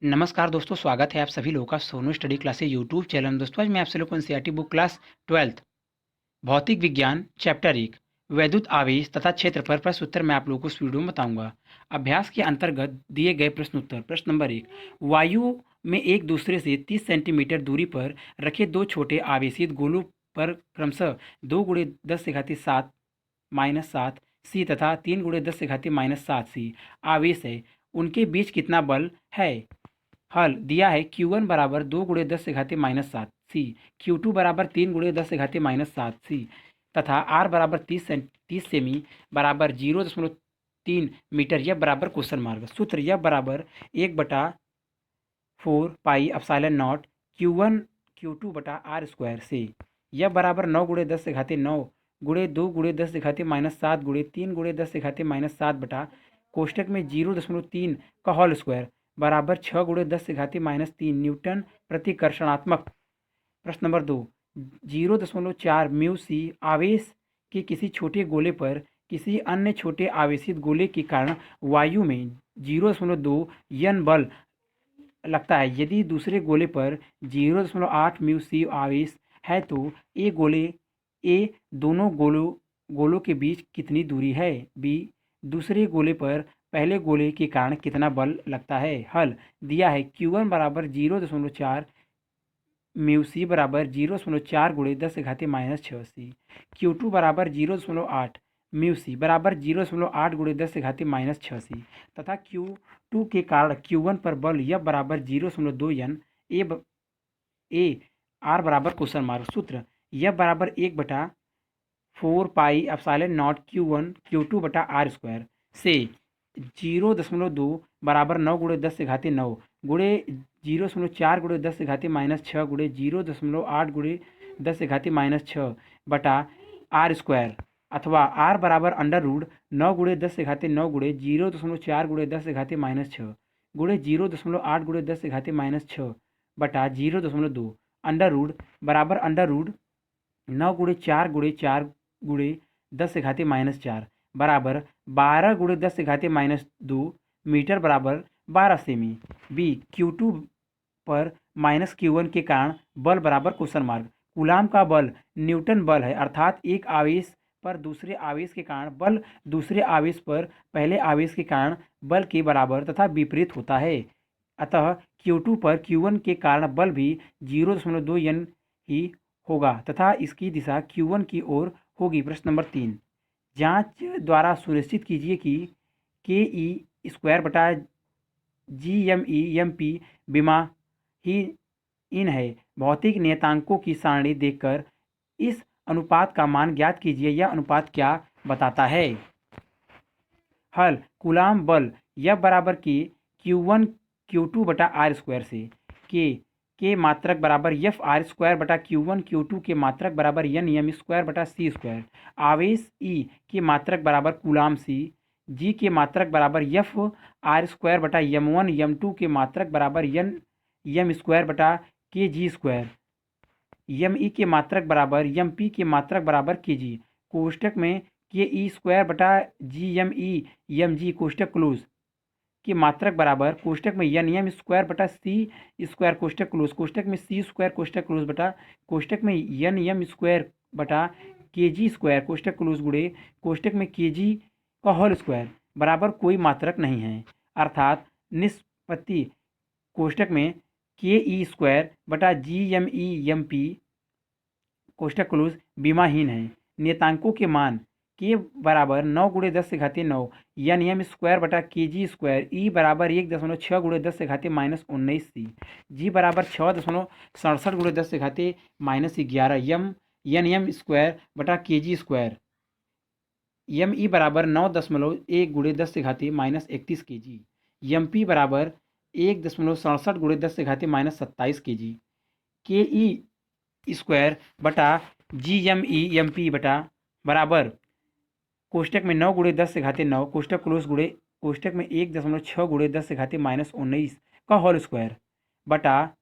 नमस्कार दोस्तों, स्वागत है आप सभी लोगों का Sonu study classes YouTube channel. दोस्तों आज मैं आप सभी लोगों को एनसीईआरटी बुक क्लास 12th भौतिक विज्ञान चैप्टर 1 वैद्युत आवेश तथा क्षेत्र पर प्रश्न उत्तर मैं आप लोगों को इस वीडियो में बताऊंगा। अभ्यास के अंतर्गत दिए गए प्रश्न उत्तर। प्रश्न नंबर 1, वायु में एक दूसरे से 30 सेंटीमीटर दूरी पर रखे दो छोटे आवेशित गोलों पर क्रमशः 2 × 10⁻7 -7 सी तथा 3 × 10⁻7 सी आवेश है, उनके बीच कितना बल है। हल दिया है Q1 बराबर 2 × 10⁻7 सी, Q2 बराबर 3 × 10⁻7 सी तथा R बराबर 30 सेमी बराबर 0.3 मीटर। यह बराबर क्वेश्चन मार्क। सूत्र यह बराबर 1/4 pi epsilon not Q1 Q2 बटा R स्क्वायर से। यह बराबर 9 × 10⁻9 × 2 × 10⁻7 × 3 × 10⁻7 बटा कोष्टक में 0.3 का होल स्क्वायर बराबर 6 × 10⁻3 न्यूटन प्रतिकर्षणात्मक। प्रश्न नंबर 2, 0.4 म्यू सी आवेश के किसी छोटे गोले पर किसी अन्य छोटे आवेशित गोले के कारण वायु में 0.2 यन बल लगता है। यदि दूसरे गोले पर 0.8 म्यू सी आवेश है तो ए दोनों गोलों के बीच कितनी दूरी है। बी, दूसरे गोले पर पहले गोले के कारण कितना बल लगता है। हल दिया है Q1 बराबर 0.4 म्यू सी बराबर 0.4 × 10⁻6 सी, Q2 बराबर 0.8 म्यू सी बराबर 0.8 × 10⁻6 सी तथा Q2 के कारण Q1 पर बल यह बराबर 0.2 यन ए आर बराबर क्वेश्चन मार्क। सूत्र यह बराबर 1/4 pi epsilon not Q1 Q2 बटा R स्क्वायर से 0.2 बराबर 9 × 10⁻9 × 0.4 × 10⁻6 × 0.8 × 10⁻6 बटा R स्क्वायर अथवा R बराबर √9 × 10⁻9 × 0.4 × 10⁻6 × 0.8 × 10⁻6 बटा 0.2 √ बराबर √9 × 4 × 4 × 10⁻4 बराबर 12 × 10⁻2 मीटर बराबर 12 सेमी। बी, Q2 पर -Q1 के कारण बल बराबर क्वेश्चन मार्क। कूलाम का बल न्यूटन बल है, अर्थात एक आवेश पर दूसरे आवेश के कारण बल दूसरे आवेश पर पहले आवेश के कारण बल के बराबर तथा विपरीत होता है। अतः Q2 पर Q1 के कारण बल भी 0.2 यन ही होगा तथा इसकी दिशा Q1 की ओर होगी। प्रश्न नंबर 3, जांच द्वारा सुनिश्चित कीजिए कि Ke² बटा GME विमाहीन है। भौतिक नियतांकों की सारणी देखकर इस अनुपात का मान ज्ञात कीजिए। यह अनुपात क्या बताता है। हल कूलाम बल यह बराबर कि Q1 Q2 बटा R स्क्वायर से। के मात्रक बराबर एफ आर स्क्वायर बटा Q1 Q2 के मात्रक बराबर एन एम स्क्वायर बटा सी स्क्वायर। आवेश ई के मात्रक बराबर कूलाम सी। जी के मात्रक बराबर एफ आर स्क्वायर बटा M1 M2 के मात्रक बराबर एन एम स्क्वायर बटा के जी स्क्वायर। एम ई के मात्रक बराबर एम पी के मात्रक बराबर के जी। कोष्टक में के² बटा GME कोष्टक क्लोज की मात्रक बराबर कोष्टक में एन एम स्क्वायर बटा सी स्क्वायर कोष्टक क्लोज, कोष्टक में सी स्क्वायर कोष्टक क्लोज बटा कोष्टक में एन एम स्क्वायर बटा के जी स्क्वायर कोष्टक क्लोज गुणे कोष्टक में के जी का होल स्क्वायर बराबर कोई मात्रक नहीं है, अर्थात निष्पत्ति कोष्टक में के² बटा GME कोष्टक क्लोज विमाहीन है। नियतांकों के मान के बराबर 9 × 10⁻9 एन एम स्क्वायर बटा के जी स्क्वायर। ई बराबर 1.6 × 10⁻19 सी। जी बराबर 6.67 × 10⁻11 एन एम स्क्वायर बटा के जी स्क्वायर। एम ई बराबर 9.1 × 10⁻31 के जी। एम पी बराबर 1.67 × 10⁻27 के जी। के ई स्क्वायर बटा GME बटा बराबर कोष्टक में 9 × 10⁻9 कोष्टक क्लोज गुणे कोष्टक में 1.6 × 10⁻19 का होल स्क्वायर बटा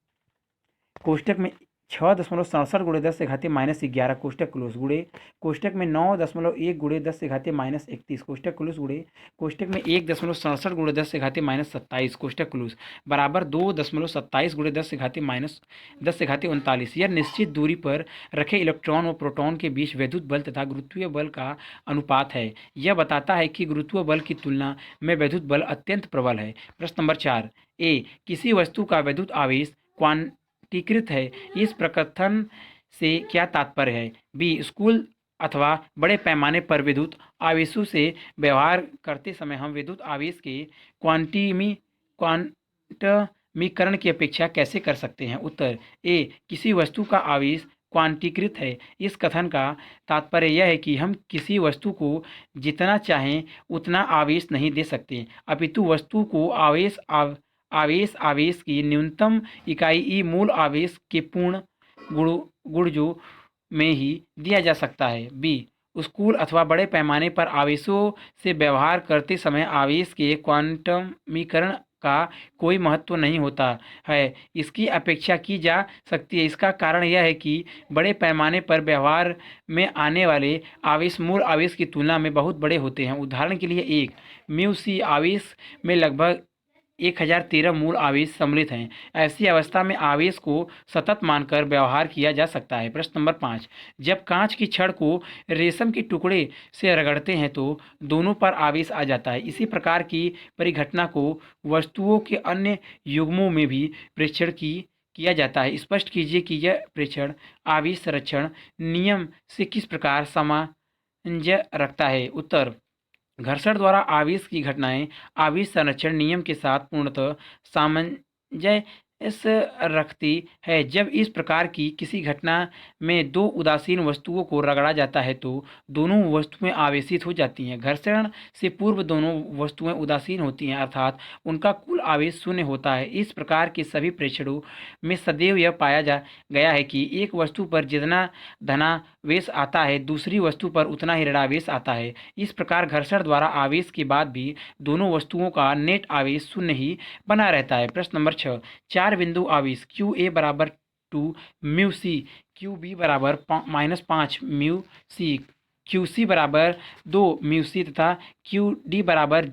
कोष्टक में 6.67 गुणे 10 से घातीय -11 कोष्टक क्लोज गुणे कोष्टक में 9.1 गुणे 10 से घातीय -31 कोष्टक क्लोज गुणे कोष्टक में 1.67 गुणे 10 से घातीय -27 कोष्टक क्लोज बराबर 2.27 गुणे 10 से घातीय -39। यह निश्चित दूरी पर रखे इलेक्ट्रॉन व प्रोटॉन के बीच वैद्युत बल तथा गुरुत्वीय बल का अनुपात है। यह बताता है कि गुरुत्वीय बल की तुलना में वैद्युत बल अत्यंत प्रबल है। प्रश्न नंबर 4 ए किसी वस्तु का वैद्युत आवेश क्वांटीकृत है, इस प्रकथन से क्या तात्पर्य है? बी स्कूल अथवा बड़े पैमाने पर विद्युत आवेशों से व्यवहार करते समय हम विद्युत आवेश के क्वांटमीकरण की अपेक्षा कैसे कर सकते हैं? उत्तर ए किसी वस्तु का आवेश क्वांटीकृत है, इस कथन का तात्पर्य यह है कि हम किसी वस्तु को जितना चाहें उतना आवेश नहीं दे सकते, अपितु वस्तु को आवेश की न्यूनतम इकाई ई मूल आवेश के पूर्ण गुणजों में ही दिया जा सकता है। बी स्कूल अथवा बड़े पैमाने पर आवेशों से व्यवहार करते समय आवेश के क्वांटमीकरण का कोई महत्व नहीं होता है, इसकी अपेक्षा की जा सकती है। इसका कारण यह है कि बड़े पैमाने पर व्यवहार में आने वाले आवेश मूल आवेश की तुलना में बहुत बड़े होते हैं। उदाहरण के लिए एक म्यू सी आवेश में लगभग 1013 मूल आवेश सम्मिलित हैं। ऐसी अवस्था में आवेश को सतत मानकर व्यवहार किया जा सकता है। प्रश्न नंबर 5 जब कांच की छड़ को रेशम के टुकड़े से रगड़ते हैं तो दोनों पर आवेश आ जाता है। इसी प्रकार की परिघटना को वस्तुओं के अन्य युग्मों में भी प्रेक्षण किया जाता है। स्पष्ट कीजिए कि यह प्रेक्षण आवेश संरक्षण नियम से किस प्रकार सामंजस्य रखता है? उत्तर घर्षण द्वारा आवेश की घटनाएं आवेश संरक्षण नियम के साथ पूर्णतः सामंजस्य रखती है। जब इस प्रकार की किसी घटना में दो उदासीन वस्तुओं को रगड़ा जाता है तो दोनों वस्तुएं आवेशित हो जाती हैं। घर्षण से पूर्व दोनों वस्तुएं उदासीन होती हैं, अर्थात उनका कुल आवेश शून्य होता है। इस प्रकार के सभी प्रेक्षणों में सदैव यह पाया गया है कि एक वस्तु पर जितना धनावेश आता है दूसरी वस्तु पर उतना ही ऋणावेश आता है। इस प्रकार घर्षण द्वारा आवेश के बाद भी दोनों वस्तुओं का नेट आवेश शून्य ही बना रहता है। प्रश्न नंबर 6 चार बिंदु आवेश क्यू ए बराबर 2 म्यू सी, क्यू बी बराबर -5 म्यू सी, क्यू सी बराबर 2 म्यू सी तथा क्यू डी बराबर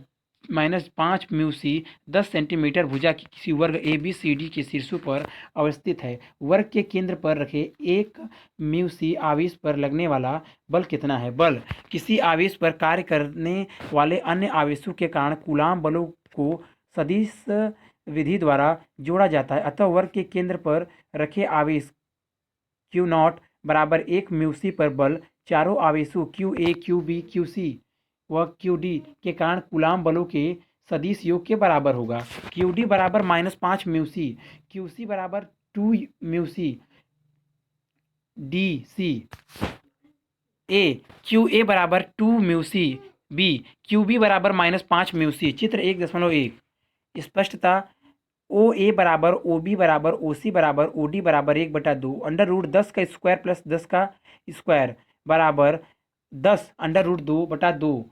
-5 म्यू सी 10 सेंटीमीटर भुजा की किसी वर्ग ए बी सी डी के शीर्षों पर अवस्थित है। वर्ग के केंद्र पर रखे एक म्यू सी आवेश पर लगने वाला बल कितना है? बल किसी आवेश पर कार्य करने वाले अन्य आवेशों के कारण कूलाम बलों को सदिश विधि द्वारा जोड़ा जाता है। अतः वर्ग के केंद्र पर रखे आवेश क्यू नॉट बराबर 1 म्यू सी पर बल चारों आवेशों Q A Q B Q C व क्यू डी के कारण कूलाम बलों के सदिश योग के बराबर होगा। क्यू डी बराबर -5 म्यू सी, क्यू सी बराबर 2 mu C D C, A Q A बराबर 2 mu C, B Q B बराबर -5 म्यू सी। चित्र 1.1 स्पष्टता ओ ए बराबर ओ बी बराबर ओ सी बराबर ओ डी बराबर 1/2 √10 का स्क्वायर प्लस 10 का स्क्वायर बराबर 10 √2/2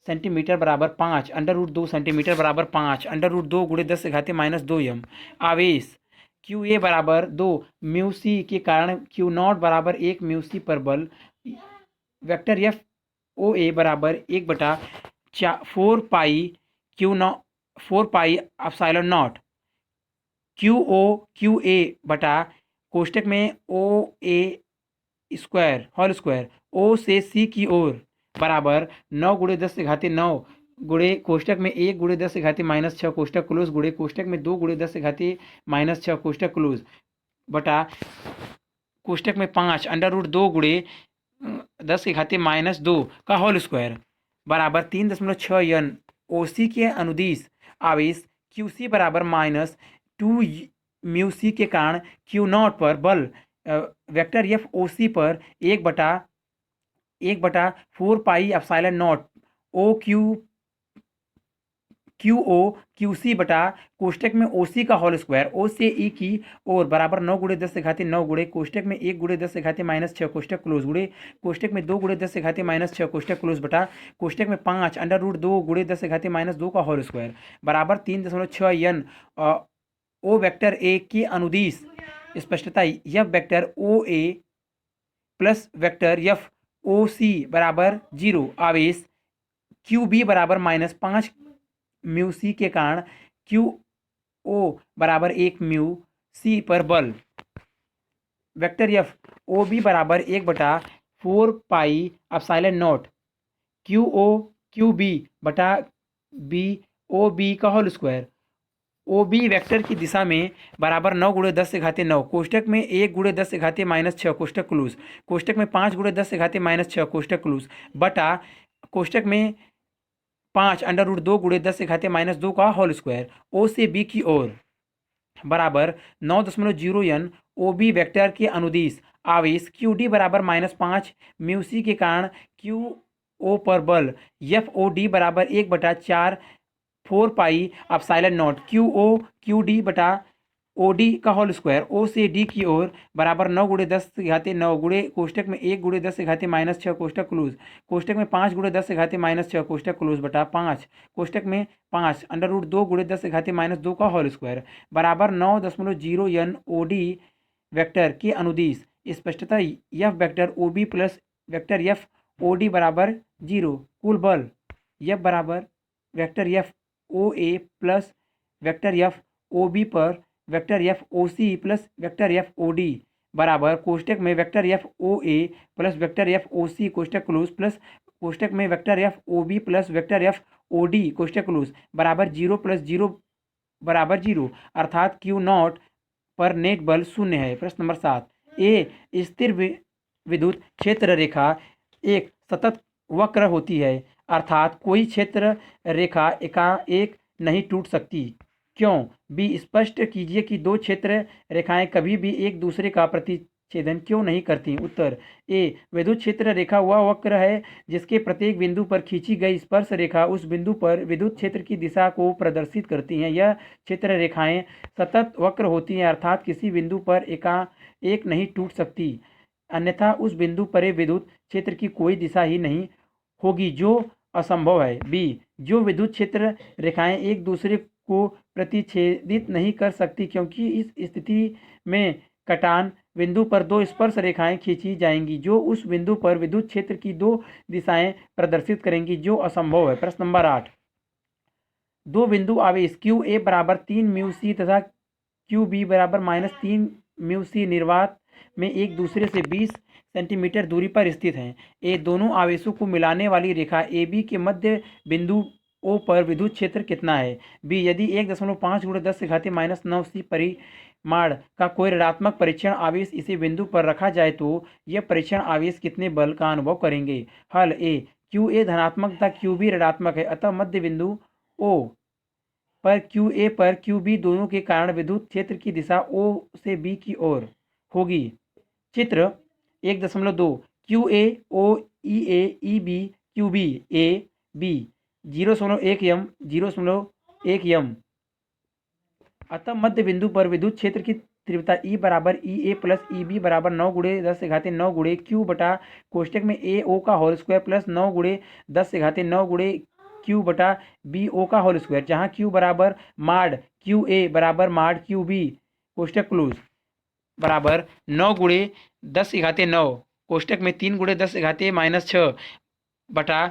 सेंटीमीटर बराबर 5 √2 सेंटीमीटर बराबर 5 √2 गुणे 10 से घातीय -2 m। आवेश क्यू ए बराबर 2 म्यू सी के कारण क्यू नॉट बराबर 1 म्यू सी पर बल वेक्टर एफ ओ ए बराबर 1/4 pi Q pi epsilon not Q O Q A बटा कोष्टक में O A square whole square O से सी की ओर बराबर 9 गुणे 10 से घातीय 9 गुणे कोष्टक में 1 गुणे 10 से घातीय -6 कोष्टक क्लोज गुणे कोष्टक में 2 गुणे 10 से घातीय -6 कोष्टक क्लोज बटा कोष्टक में 5 √2 गुणे 10 के घातीय -2 का होल स्क्वायर बराबर 3.6 n। ओ सी के अनुदिश आवेश क्यू सी बराबर -2 म्यू सी के कारण क्यू नॉट पर बल वेक्टर एफ ओ सी पर 1/4 pi epsilon not O Q O Q C बटा कोष्टक में ओ सी का होल स्क्वायर ओ से ई की ओर बराबर 9 गुणे 10 से घातीय 9 गुणे कोष्टक में 1 गुणे 10 से घातीय -6 कोष्टक क्लोज गुणे कोष्टक में 2 गुणे 10 से घातीय -6 कोष्टक क्लोज बटा कोष्टक में 5 √2 गुणे 10 से घातीय -2 का होल स्क्वायर बराबर 3.6 n। ओ वेक्टर ए के अनुदिश स्पष्टता F vector O A plus vector F O सी बराबर 0 आवेश क्यू बी बराबर -5 म्यू सी के कारण क्यू ओ बराबर 1 म्यू सी पर बल वेक्टर एफ ओ बी बराबर 1/4 pi epsilon not Q B बटा बी ओ बी का whole square O B vector की दिशा में बराबर 9 × 10⁻9 कोष्टक में 1 × 10⁻6 कोष्टक क्लोज कोष्टक में 5 × 10⁻6 कोष्टक क्लोज बटा कोष्टक में 5 √2 × 10⁻2 का होल स्क्वायर ओ से बी की ओर बराबर 9.0 n ओ बी वेक्टर के अनुदिश आवेश क्यू डी बराबर -5 म्यू सी के कारण क्यू ओ पर बल एफ ओ डी बराबर 1/4 एप्सिलॉन नॉट क्यू डी बटा ओ डी का होल स्क्वायर ओ से डी की ओर बराबर 9 × 10⁻9 गुणे कोष्टक में 1 × 10⁻6 कोष्टक क्लोज कोष्टक में 5 × 10⁻6 कोष्टक क्लोज बटा 5 कोष्टक में 5 √2 × 10⁻2 का होल स्क्वायर बराबर 9.0 n ओ डी वेक्टर के अनुदिश स्पष्टता F vector O B plus vector F O D बराबर 0 कुल बल एफ बराबर vector F O A plus vector F O B पर vector F O C plus vector F O D बराबर कोष्टक में vector F O A plus vector F O C कोष्टक close plus कोष्टक में vector F O B plus vector F O D कोष्टक close बराबर 0 + 0 बराबर 0 अर्थात क्यू नॉट पर नेट बल 0 है। प्रश्न नंबर 7 ए स्थिर विद्युत क्षेत्र रेखा एक सतत वक्र होती है अर्थात कोई क्षेत्र रेखा एकाएक नहीं टूट सकती क्यों। बी स्पष्ट कीजिए कि दो क्षेत्र रेखाएं कभी भी एक दूसरे का प्रतिच्छेदन क्यों नहीं करती। उत्तर ए विद्युत क्षेत्र रेखा वह वक्र है जिसके प्रत्येक बिंदु पर खींची गई स्पर्श रेखा उस बिंदु पर विद्युत क्षेत्र की दिशा को प्रदर्शित करती हैं। यह क्षेत्र रेखाएं सतत वक्र होती हैं अर्थात किसी बिंदु पर एकाएक नहीं टूट सकती अन्यथा उस बिंदु पर विद्युत क्षेत्र की कोई दिशा ही नहीं होगी जो असंभव है। बी जो विद्युत क्षेत्र रेखाएं एक दूसरे को प्रतिच्छेदित नहीं कर सकती क्योंकि इस स्थिति में कटान बिंदु पर दो स्पर्श रेखाएं खींची जाएंगी जो उस बिंदु पर विद्युत क्षेत्र की दो दिशाएं प्रदर्शित करेंगी जो असंभव है। प्रश्न नंबर 8 दो बिंदु आवेश क्यू ए बराबर 3 म्यू सी तथा क्यू बी बराबर -3 म्यू सी निर्वात में एक दूसरे से 20 सेंटीमीटर दूरी पर स्थित हैं। ए दोनों आवेशों को मिलाने वाली रेखा ए बी के मध्य बिंदु ओ पर विद्युत क्षेत्र कितना है। बी यदि 1.5 × 10⁻9 सी परिमाण का कोई ऋणात्मक परीक्षण आवेश इसी बिंदु पर रखा जाए तो यह परीक्षण आवेश कितने बल का अनुभव करेंगे। हल ए क्यू ए धनात्मक तथा क्यू बी ऋणात्मक है अतः मध्य बिंदु ओ पर क्यू ए पर क्यू बी दोनों के कारण विद्युत क्षेत्र की दिशा ओ से बी की ओर होगी। चित्र 1.2 Q A O E B Q B A B 0.1 m 0.1 m अतः मध्य बिंदु पर विद्युत क्षेत्र की तीव्रता ई बराबर ई ए प्लस ई बी बराबर 9 × 10⁻9 गुणे क्यू बटा कोष्टक में ए ओ का होल स्क्वायर प्लस 9 × 10⁻9 गुणे क्यू बटा बी ओ का होल स्क्वायर जहाँ क्यू बराबर माड क्यू ए बराबर माड क्यू बी कोष्टक क्लोज बराबर 9 × 10⁻9 कोष्टक में 3 × 10⁻6 बटा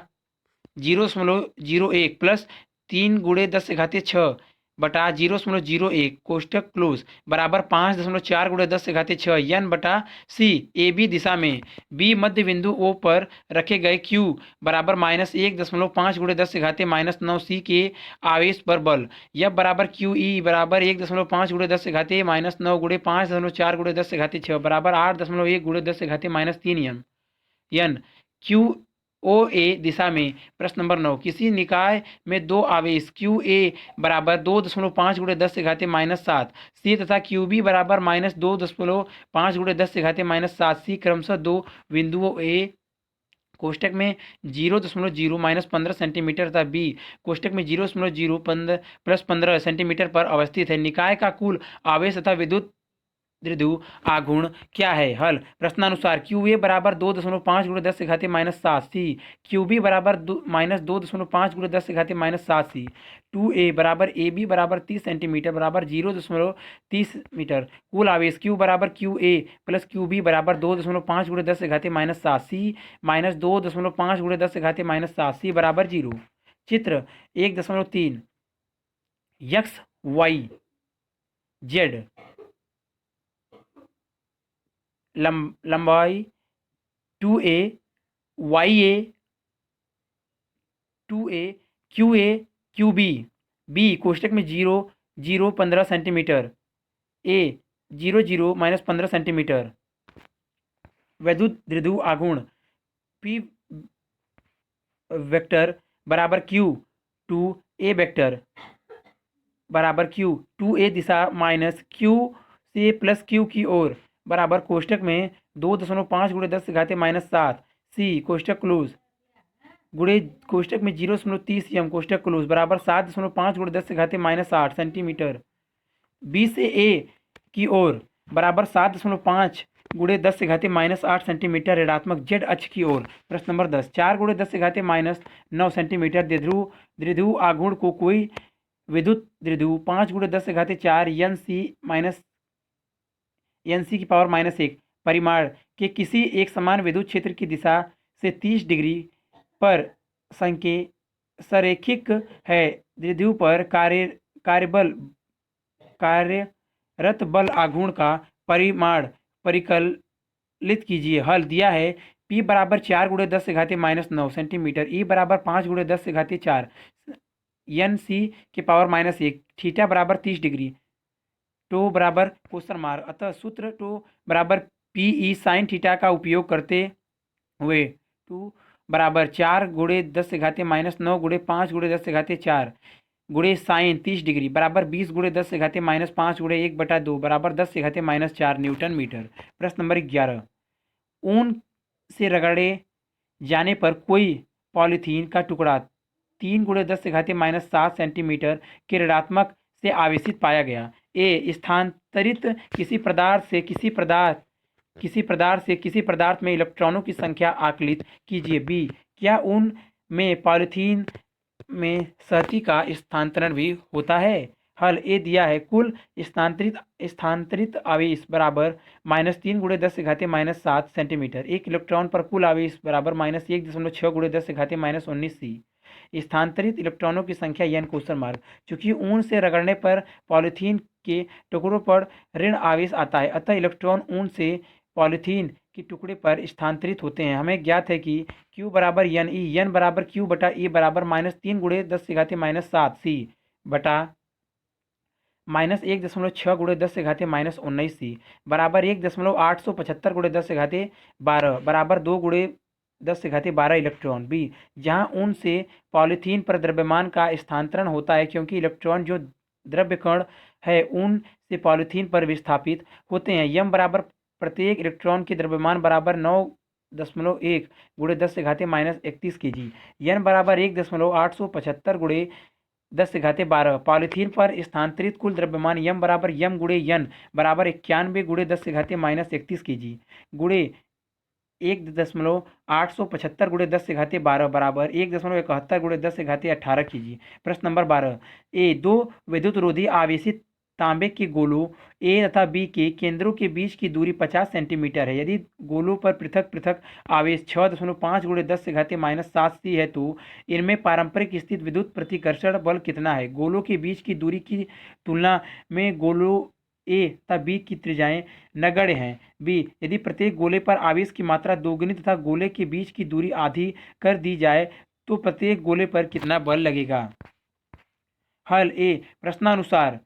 0.01 प्लस 3 × 10⁻6 बटा 0.01 कोष्टक क्लोज बराबर 5.4 × 10⁻6 n बटा सी ए बी दिशा में बी मध्य बिंदु ओ पर रखे गए क्यू बराबर -1.5 × 10⁻9 सी के आवेश पर बल यह बराबर क्यू ई बराबर 1.5 × 10⁻9 गुणे 5.4 × 10⁻6 बराबर 8.1 × 10⁻3 n क्यू ओ ए दिशा में। प्रश्न नंबर 9 किसी निकाय में दो आवेश क्यू ए बराबर 2.5 × 10⁻7 सी तथा क्यू बी बराबर -2.5 × 10⁻7 सी क्रमशः दो बिंदुओं ए कोष्टक में 0.0 -15 सेंटीमीटर तथा बी कोष्टक में 0.0 + 15 सेंटीमीटर पर अवस्थित है। निकाय का कुल आवेश तथा विद्युत द्विध्रुव आघूर्ण क्या है? हल प्रश्नानुसार क्यू ए बराबर 2.5 गुणे 10 से घाते -7 सी, क्यू बी बराबर -2.5 गुणे 10 से घाते -7 सी, 2a बराबर ए बी बराबर 30 सेंटीमीटर बराबर 0.30 मीटर। कुल आवेश क्यू बराबर Q A plus Q B बराबर 2.5 गुणे 10 से घाते -7 सी माइनस 2.5 गुणे 10 से घाते -7 सी बराबर 0। चित्र 1.3 एक्स वाई जेड लंबाई 2a Y A 2a Q A Q B B कोष्टक में 0 सेंटीमीटर ए 0 -15 सेंटीमीटर। वैद्युत द्विध्रुव आघूर्ण पी वेक्टर बराबर क्यू 2a वेक्टर बराबर क्यू 2a दिशा माइनस क्यू से प्लस क्यू की ओर बराबर कोष्टक में 2.5 गुणे 10 से घाते -7 सी कोष्टक क्लोज गुणे कोष्टक में 0.30 एम कोष्टक क्लोज बराबर 7.5 गुणे 10 से घाते -8 सेंटीमीटर। बी से ए की ओर बराबर 7.5 गुणे 10 से घाते -8 सेंटीमीटर ऋणात्मक जेड अक्ष की ओर। प्रश्न नंबर 10 4 गुणे 10 से घाते -9 सेंटीमीटर द्विध्रुव आघूर्ण को कोई विद्युत द्विध्रुव 5 गुणे 10 से घाते 4 एन सी की पावर -1 परिमाण के किसी एक समान विद्युत क्षेत्र की दिशा से 30 डिग्री पर संरेखित है। द्विध्रुव पर कार्यरत बल आघूर्ण का परिमाण परिकलित कीजिए। हल दिया है P बराबर 4 गुणे 10 से घाते -9 सेंटीमीटर, E बराबर 5 गुणे 10 से घाते 4 एन सी के पावर -1 थीटा बराबर 30 डिग्री टो बराबर क्वेश्चन मार्क। अतः सूत्र टो बराबर PE साइन थीटा का उपयोग करते हुए टू बराबर 4 गुणे 10 से घाते -9 गुणे 5 गुणे 10 से घाते 4 गुणे साइन 30 डिग्री बराबर 20 गुणे 10 से घाते -5 गुणे 1/2 बराबर 10 से घाते -4 न्यूटन मीटर। प्रश्न नंबर 11 ऊन से रगड़े जाने पर कोई पॉलीथीन का टुकड़ा 3 गुणे 10 से घाते -7 सेंटीमीटर के ऋणात्मक से आवेशित पाया गया। ए स्थानांतरित किसी पदार्थ में इलेक्ट्रॉनों की संख्या आकलित कीजिए। बी क्या ऊन में पॉलीथीन में सहती का स्थानांतरण भी होता है? हल ए दिया है कुल स्थानांतरित आवेश बराबर -3 गुणे 10 से घाते -7 सेंटीमीटर। एक इलेक्ट्रॉन पर कुल आवेश बराबर -1.6 गुणे 10 से घाते -19 सी। स्थानांतरित इलेक्ट्रॉनों की संख्या n क्वेश्चन मार्क। चूंकि ऊन से रगड़ने पर पॉलीथीन के टुकड़ों पर ऋण आवेश आता है, अतः इलेक्ट्रॉन ऊन से पॉलीथीन के टुकड़े पर स्थानांतरित होते हैं। हमें ज्ञात है कि Q बराबर एन ई एन बराबर Q बटा ए बराबर -3 गुणे 10 से घाते -7 सी बटा -1.6 गुणे 10 से घाते -19 सी बराबर 1.875 गुणे 10 से घाते 12 बराबर 2 गुणे 10 से घाते 12 इलेक्ट्रॉन। बी जहां ऊन से पॉलीथीन पर द्रव्यमान का स्थानांतरण होता है, क्योंकि इलेक्ट्रॉन जो द्रव्य कण है ऊन से पॉलीथीन पर विस्थापित होते हैं। यम बराबर प्रत्येक इलेक्ट्रॉन के द्रव्यमान बराबर 9.1 गुणे 10 से घाते -31 kg। एन बराबर 1.875 गुणे 10 से घाते 12 पॉलीथीन पर स्थानांतरित कुल द्रव्यमान यम बराबर यम गुणे एन बराबर 91 गुणे 10 से घाते -31 kg गुणे 1.875 गुणे 10 से घाते 12 बराबर 1.71 गुणे 10 से घाते 18 kg। प्रश्न नंबर 12 ए दो विद्युत रोधी आवेशित तांबे के गोलों ए तथा बी के केंद्रों के बीच की दूरी 50 सेंटीमीटर है। यदि गोलों पर पृथक पृथक आवेश 6.5 गुणे 10 से घाते -7 सी है, तो इनमें पारंपरिक स्थित विद्युत प्रतिकर्षण बल कितना है? गोलों के बीच की दूरी की तुलना में गोलों ए तथा बी की त्रिज्याएं नगण्य हैं। बी यदि प्रत्येक गोले पर आवेश की मात्रा दोगुनी तथा गोले के बीच की दूरी आधी कर दी जाए तो प्रत्येक गोले पर कितना बल लगेगा? हल ए प्रश्नानुसार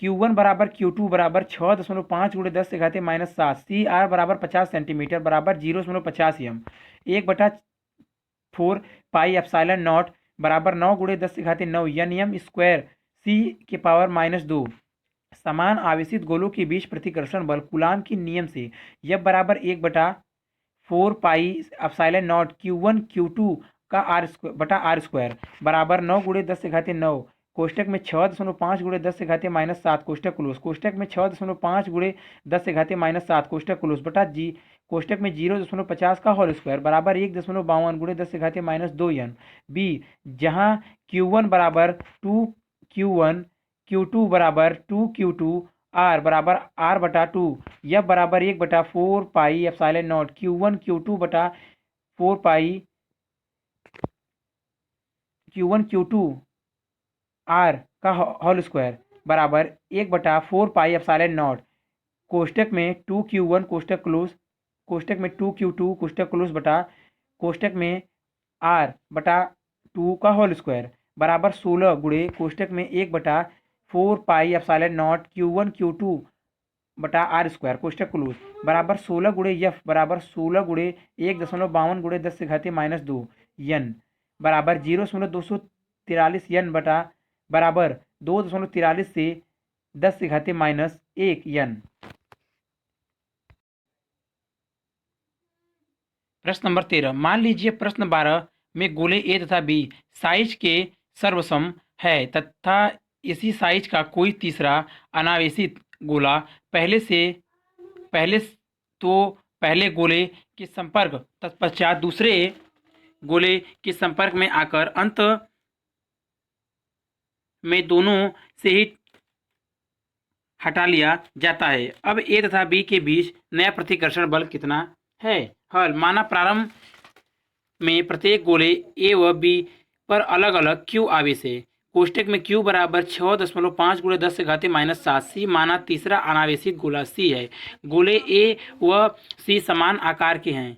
Q1 बराबर Q2 बराबर 6.5 गुणे 10 से घाते -7 सी आर बराबर 50 सेंटीमीटर बराबर 0.50 एम 1/4 पाई एप्सिलॉन नॉट बराबर 9 गुणे 10 से घाते 9 एन एम स्क्वायर सी के पावर -2 समान आवेशित गोलों के बीच प्रतिकर्षण बल कूलाम के नियम से यह बराबर 1/4 pi epsilon not Q1 Q2 का R² बटा R² बराबर 9 गुणे 10 से घाते 9 कोष्टक में 6.5 गुणे 10 से घातीय माइनस 7 कोष्टक क्लोज, कोष्टक में 6.5 गुणे 10 से घातीय माइनस 7 कोष्टक क्लोज बटा जी कोष्टक में 0.50 का होल स्क्वायर बराबर 1.52 गुणे 10 से घातीय माइनस 2n। बी जहाँ Q1 बराबर 2Q1 Q2 बराबर 2Q2 R बराबर R बटा 2 F बराबर 1/4 pi epsilon not Q1 Q2 बटा 4 पाई Q1 Q2 R का होल स्क्वायर बराबर 1/4 पाई एप्सिलॉन नॉट कोष्टक में 2Q1 कोष्टक क्लोज, कोष्टक में 2Q2 कोष्टक क्लोज बटा कोष्टक में R बटा 2 का होल स्क्वायर बराबर 16 गुणे कोष्टक में 1/4 pi epsilon not Q1 Q2 बटा आर स्क्वायर कोष्टक क्लोज बराबर 16 गुणे एफ बराबर 16 गुणे 1.52 गुणे 10 से घातीय माइनस 2 n बराबर 0.243 n बटा बराबर 2.43 से 10 से घातीय माइनस 1 n। प्रश्न नंबर 13, मान लीजिए प्रश्न 12 में गोले ए तथा बी साइज के सर्वसम है तथा इसी साइज का कोई तीसरा अनावेशित गोला पहले गोले के संपर्क तत्पश्चात दूसरे गोले के संपर्क में आकर अंत में दोनों से ही हटा लिया जाता है। अब ए तथा बी के बीच नया प्रतिकर्षण बल कितना है? हल, माना प्रारंभ में प्रत्येक गोले ए व बी पर अलग अलग क्यू आवेश है। कोष्टक में Q बराबर 6.5 गुणे 10 से घातीय माइनस 7 सी माना तीसरा अनावेशित गोला C है। गोले A व C समान आकार के हैं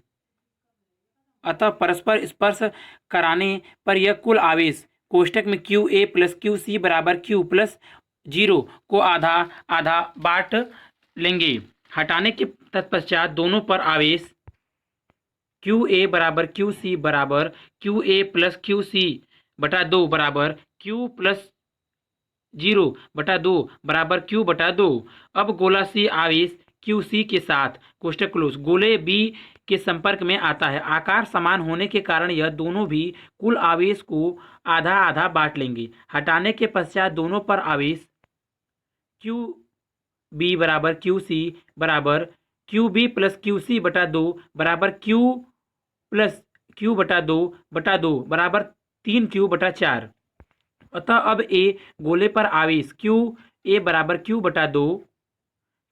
अतः परस्पर स्पर्श कराने पर यह कुल आवेश कोष्टक में QA प्लस QC बराबर Q प्लस 0 को आधा आधा बांट लेंगे। हटाने के तत्पश्चात दोनों पर आवेश QA बराबर QC बराबर QA प्लस QC बटा 2 बराबर Q प्लस 0 बटा 2 बराबर Q बटा 2। अब गोला C आवेश QC के साथ कोष्टक क्लोज गोले B के संपर्क में आता है। आकार समान होने के कारण यह दोनों भी कुल आवेश को आधा आधा बांट लेंगे। हटाने के पश्चात दोनों पर आवेश QB बराबर QC बराबर QB प्लस QC बटा 2 बराबर Q प्लस Q बटा 2 बराबर 3Q बटा 4। अतः अब A गोले पर आवेश QA बराबर Q बटा 2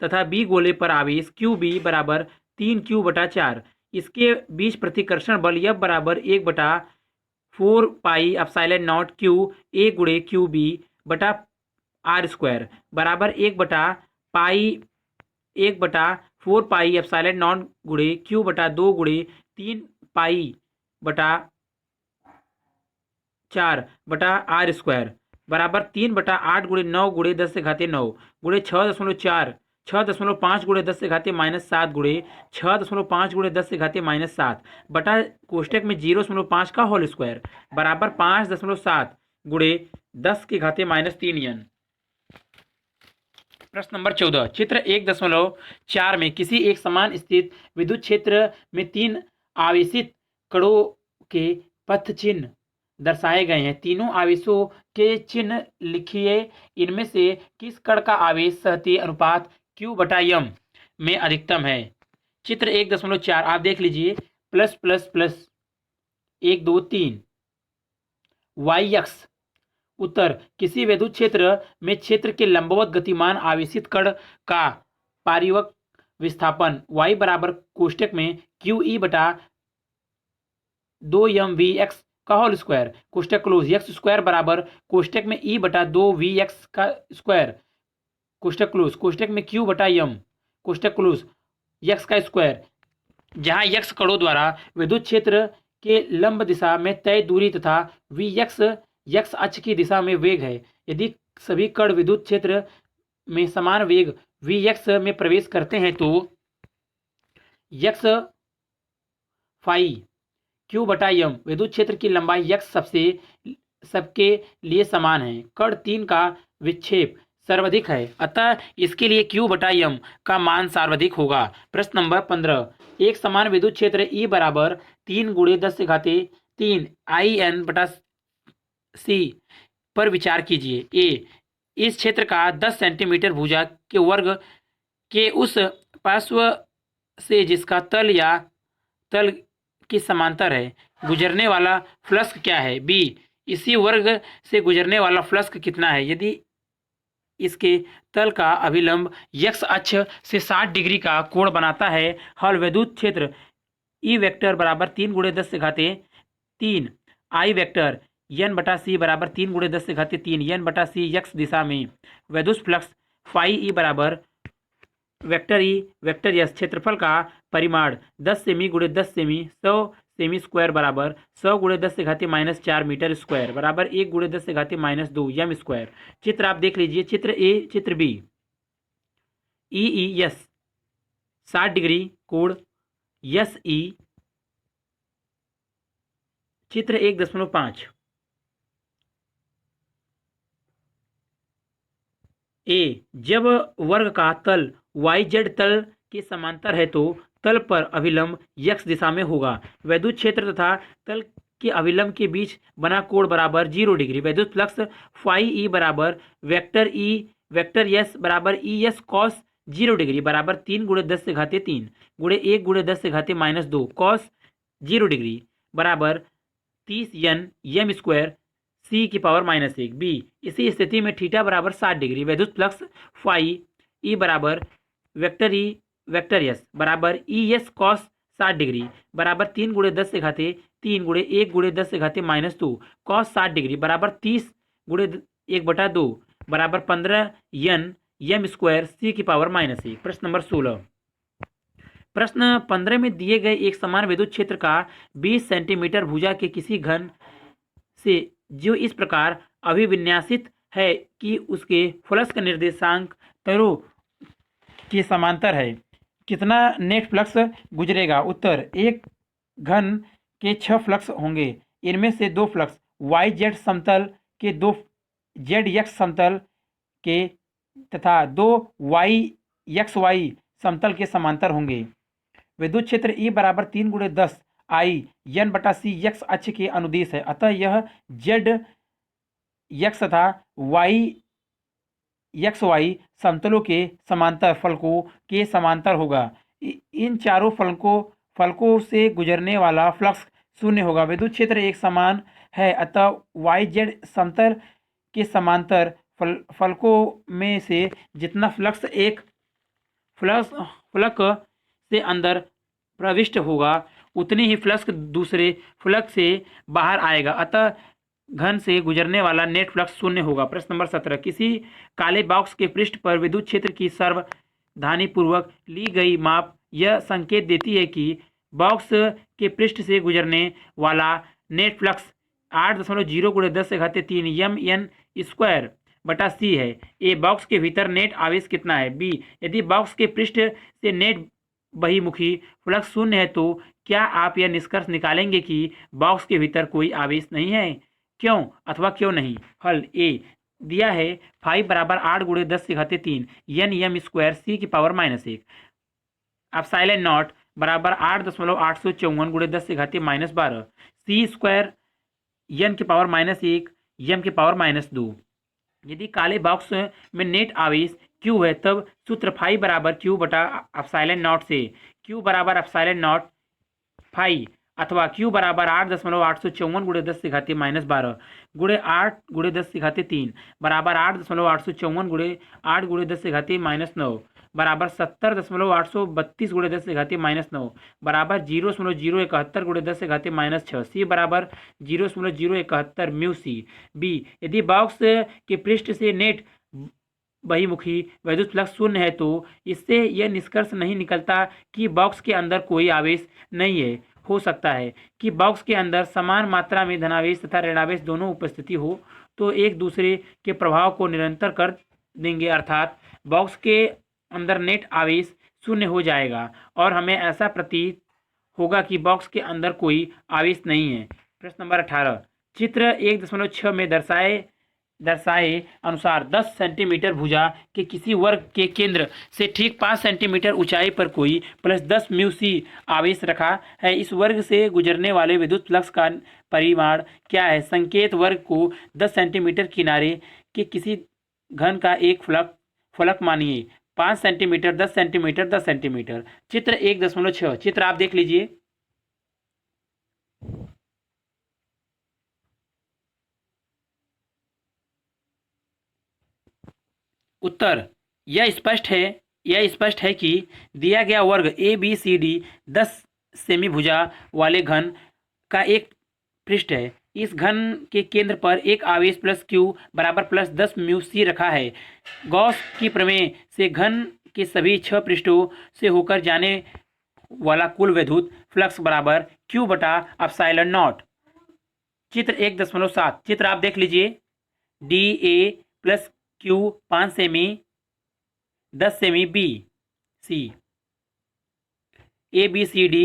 तथा B गोले पर आवेश QB बराबर 3Q बटा 4। इसके बीच प्रतिकर्षण बल F बराबर 1/4 pi epsilon not Q A गुणे QB बटा R स्क्वायर बराबर 1/4 पाई एप्सिलॉन नॉट गुणे Q बटा 2 गुणे 3 पाई बटा 4 बटा R स्क्वायर बराबर 3/8 गुणे 9 गुणे 10 से घातीय 9 गुणे 6.5 गुणे 10 से घातीय माइनस 7 गुणे 6.5 गुणे 10 से घातीय माइनस 7 बटा कोष्टक में 0.5 का होल स्क्वायर बराबर 5.7 गुणे 10 की घातीय माइनस 3n। प्रश्न नंबर 14, चित्र 1.4 में किसी एक समान स्थित विद्युत क्षेत्र में 3 आवेशित कणों के पथ चिन्ह दर्शाए गए हैं। तीनों आवेशों के चिन्ह लिखिए। इनमें से किस कण का आवेश सहतीय अनुपात Q बटा m में अधिकतम है? चित्र 1.4 आप देख लीजिए। प्लस प्लस प्लस 1 2 3 y अक्ष उत्तर किसी विद्युत क्षेत्र में क्षेत्र के लंबवत गतिमान आवेशित कण का पारीवक विस्थापन y बराबर कोष्टक में QE बटा 2mvx का होल स्क्वायर कोष्टक क्लोज x स्क्वायर बराबर कोष्टक में E बटा 2vx का स्क्वायर कोष्टक क्लोज कोष्टक में Q बटा m कोष्टक क्लोज x का स्क्वायर, जहां x कणों द्वारा विद्युत क्षेत्र के लंब दिशा में तय दूरी तथा vx x अक्ष की दिशा में वेग है। यदि सभी कण विद्युत क्षेत्र में समान वेग vx में प्रवेश करते हैं तो x फाई Q बटा m विद्युत क्षेत्र की लंबाई x सबके लिए समान है। कण 3 का विक्षेप सर्वाधिक है अतः इसके लिए Q बटा m का मान सर्वाधिक होगा। प्रश्न नंबर 15, एक समान विद्युत क्षेत्र E बराबर 3 गुणे 10 से घातीय 3 IN बटा C पर विचार कीजिए। ए, इस क्षेत्र का 10 सेंटीमीटर भुजा के वर्ग के उस पार्श्व से जिसका तल या तल के समांतर है गुजरने वाला फ्लक्स क्या है। बी, इसी वर्ग से गुजरने वाला फ्लक्स कितना है यदि इसके तल का अभिलंब x अक्ष से 60 डिग्री का कोण बनाता है। हल, विद्युत क्षेत्र ई वेक्टर बराबर 3 गुणे 10 से घाते 3 आई वेक्टर n बटा सी बराबर 3 गुणे 10 से घाते 3 n बटा सी x दिशा में विद्युत फ्लक्स फाई ई बराबर वेक्टर ई वेक्टर यस क्षेत्रफल का परिमाण 10 सेमी गुणे 10 सेमी 100 सेमी स्क्वायर बराबर 100 गुणे 10 से घाते -4 मीटर स्क्वायर बराबर 1 गुणे 10 से घाते -2 यम स्क्वायर। चित्र आप देख लीजिए, चित्र ए, चित्र बी। ई ई यस 60 डिग्री कोण यस ई चित्र 1.5। ए, जब वर्ग का तल वाई जेड तल के समांतर है तो तल पर अभिलंब x दिशा में होगा। विद्युत क्षेत्र तथा तल के अभिलंब के बीच बना कोण बराबर 0 डिग्री। विद्युत फ्लक्स फाई ई बराबर वेक्टर ई वेक्टर यस बराबर ई यस कॉस 0 डिग्री बराबर 3 गुणे 10 से घाते 3 गुणे 1 गुणे 10 से घाते -2 कॉस 0 डिग्री बराबर 30 यन यम स्क्वायर सी की पावर -1। बी, इसी स्थिति में थीटा बराबर 60 डिग्री। विद्युत फ्लक्स फाई ई बराबर वेक्टर ई वेक्टर यस बराबर ई यस कॉस 60 डिग्री बराबर 3 गुणे 10 से घाते 3 गुणे 1 गुणे 10 से घाते -2 कॉस 60 डिग्री बराबर 30 गुणे 1/2 बराबर 15 यन यम स्क्वायर सी की पावर -1। प्रश्न नंबर 16। प्रश्न 15 में दिए गए एक समान विद्युत क्षेत्र का 20 सेंटीमीटर भुजा के किसी घन से जो इस प्रकार अभिविन्यासित है कि उसके फ्लक्स का निर्देशांक तलों के समांतर है, कितना नेट फ्लक्स गुजरेगा। उत्तर, एक घन के 6 फ्लक्स होंगे। इनमें से 2 फ्लक्स वाई जेड समतल के 2 जेड एक्स समतल के तथा 2 वाई एक्स वाई समतल के समांतर होंगे। विद्युत क्षेत्र ई बराबर 3 गुणे 10 आई एन बटा सी एक्स अक्ष के अनुदिश है, अतः यह जेड एक्स तथा वाई एक्स वाई समतलों के समांतर फलकों के समांतर होगा। इन चारों फलकों से गुजरने वाला फ्लक्स शून्य होगा। विद्युत क्षेत्र एक समान है, अतः वाई जेड समतल के समांतर फलकों में से जितना फ्लक्स एक फलक से अंदर प्रविष्ट होगा उतनी ही फ्लक्स दूसरे फलक से बाहर आएगा, अतः घन से गुजरने वाला नेट फ्लक्स शून्य होगा। प्रश्न नंबर 17। किसी काले बॉक्स के पृष्ठ पर विद्युत क्षेत्र की सावधानीपूर्वक ली गई माप यह संकेत देती है कि बॉक्स के पृष्ठ से गुजरने वाला नेट फ्लक्स 8.0 गुणे 10 से घाते 3 यम एन स्क्वायर बटा सी है। ए, बॉक्स के भीतर नेट आवेश कितना है। बी, यदि बॉक्स के पृष्ठ से नेट बहिमुखी फ्लक्स शून्य है तो क्या आप यह निष्कर्ष निकालेंगे कि बॉक्स के भीतर कोई आवेश नहीं है। क्यों अथवा क्यों नहीं। हल, ए दिया है 5 बराबर 8 गुणे 10 से घाते 3 एन एम स्क्वायर सी की पावर -1 एप्सिलॉन नॉट बराबर 8.854 गुणे 10 से घाते -12 सी स्क्वायर एन की पावर -1 एम की पावर -2। यदि काले बॉक्स में नेट आवेश क्यू है तब सूत्र फाई बराबर क्यू बटा एप्सिलॉन नॉट से क्यू बराबर एप्सिलॉन नॉट फाई अथवा क्यू बराबर 8.854 गुणे 10 से घाते -12 गुणे 8 गुणे 10 से घाते 3 बराबर 8.854 गुणे 8 गुणे 10 से घाते -9 बराबर 70.832 गुणे 10 से घाते -9 बराबर 0.071 गुणे 10 से घाते -6 सी बराबर 0.071 म्यू सी। बी, यदि बॉक्स के पृष्ठ से नेट बहिमुखी विद्युत फ्लक्स शून्य है तो इससे यह निष्कर्ष नहीं निकलता कि बॉक्स के अंदर कोई आवेश नहीं है। हो सकता है कि बॉक्स के अंदर समान मात्रा में धनावेश तथा ऋणावेश दोनों उपस्थिति हो तो एक दूसरे के प्रभाव को निरंतर कर देंगे, अर्थात बॉक्स के अंदर नेट आवेश शून्य हो जाएगा और हमें ऐसा प्रतीत होगा कि बॉक्स के अंदर कोई आवेश नहीं है। प्रश्न नंबर 18। चित्र 1.6 में दर्शाए दर्शाए अनुसार 10 सेंटीमीटर भुजा के किसी वर्ग के केंद्र से ठीक 5 सेंटीमीटर ऊंचाई पर कोई +10 म्यू सी आवेश रखा है। इस वर्ग से गुजरने वाले विद्युत फ्लक्स का परिमाण क्या है? संकेत वर्ग को 10 सेंटीमीटर किनारे के किसी घन का एक फलक मानिए। 5 सेंटीमीटर, 10 सेंटीमीटर, 10 सेंटीमीटर। चित्र 1.6 चित्र आप देख लीजिए। उत्तर यह स्पष्ट है कि दिया गया वर्ग ए बी सी डी 10 सेमी भुजा वाले घन का एक पृष्ठ है। इस घन के केंद्र पर एक आवेश +q बराबर +10 म्यू सी रखा है। गॉस की प्रमेय से घन के सभी 6 पृष्ठों से होकर जाने वाला कुल विद्युत फ्लक्स बराबर q बटा एप्सिलॉन नॉट। चित्र 1.7 चित्र आप देख लीजिए। डी ए प्लस क्यू 5 सेमी 10 सेमी B C, A B C D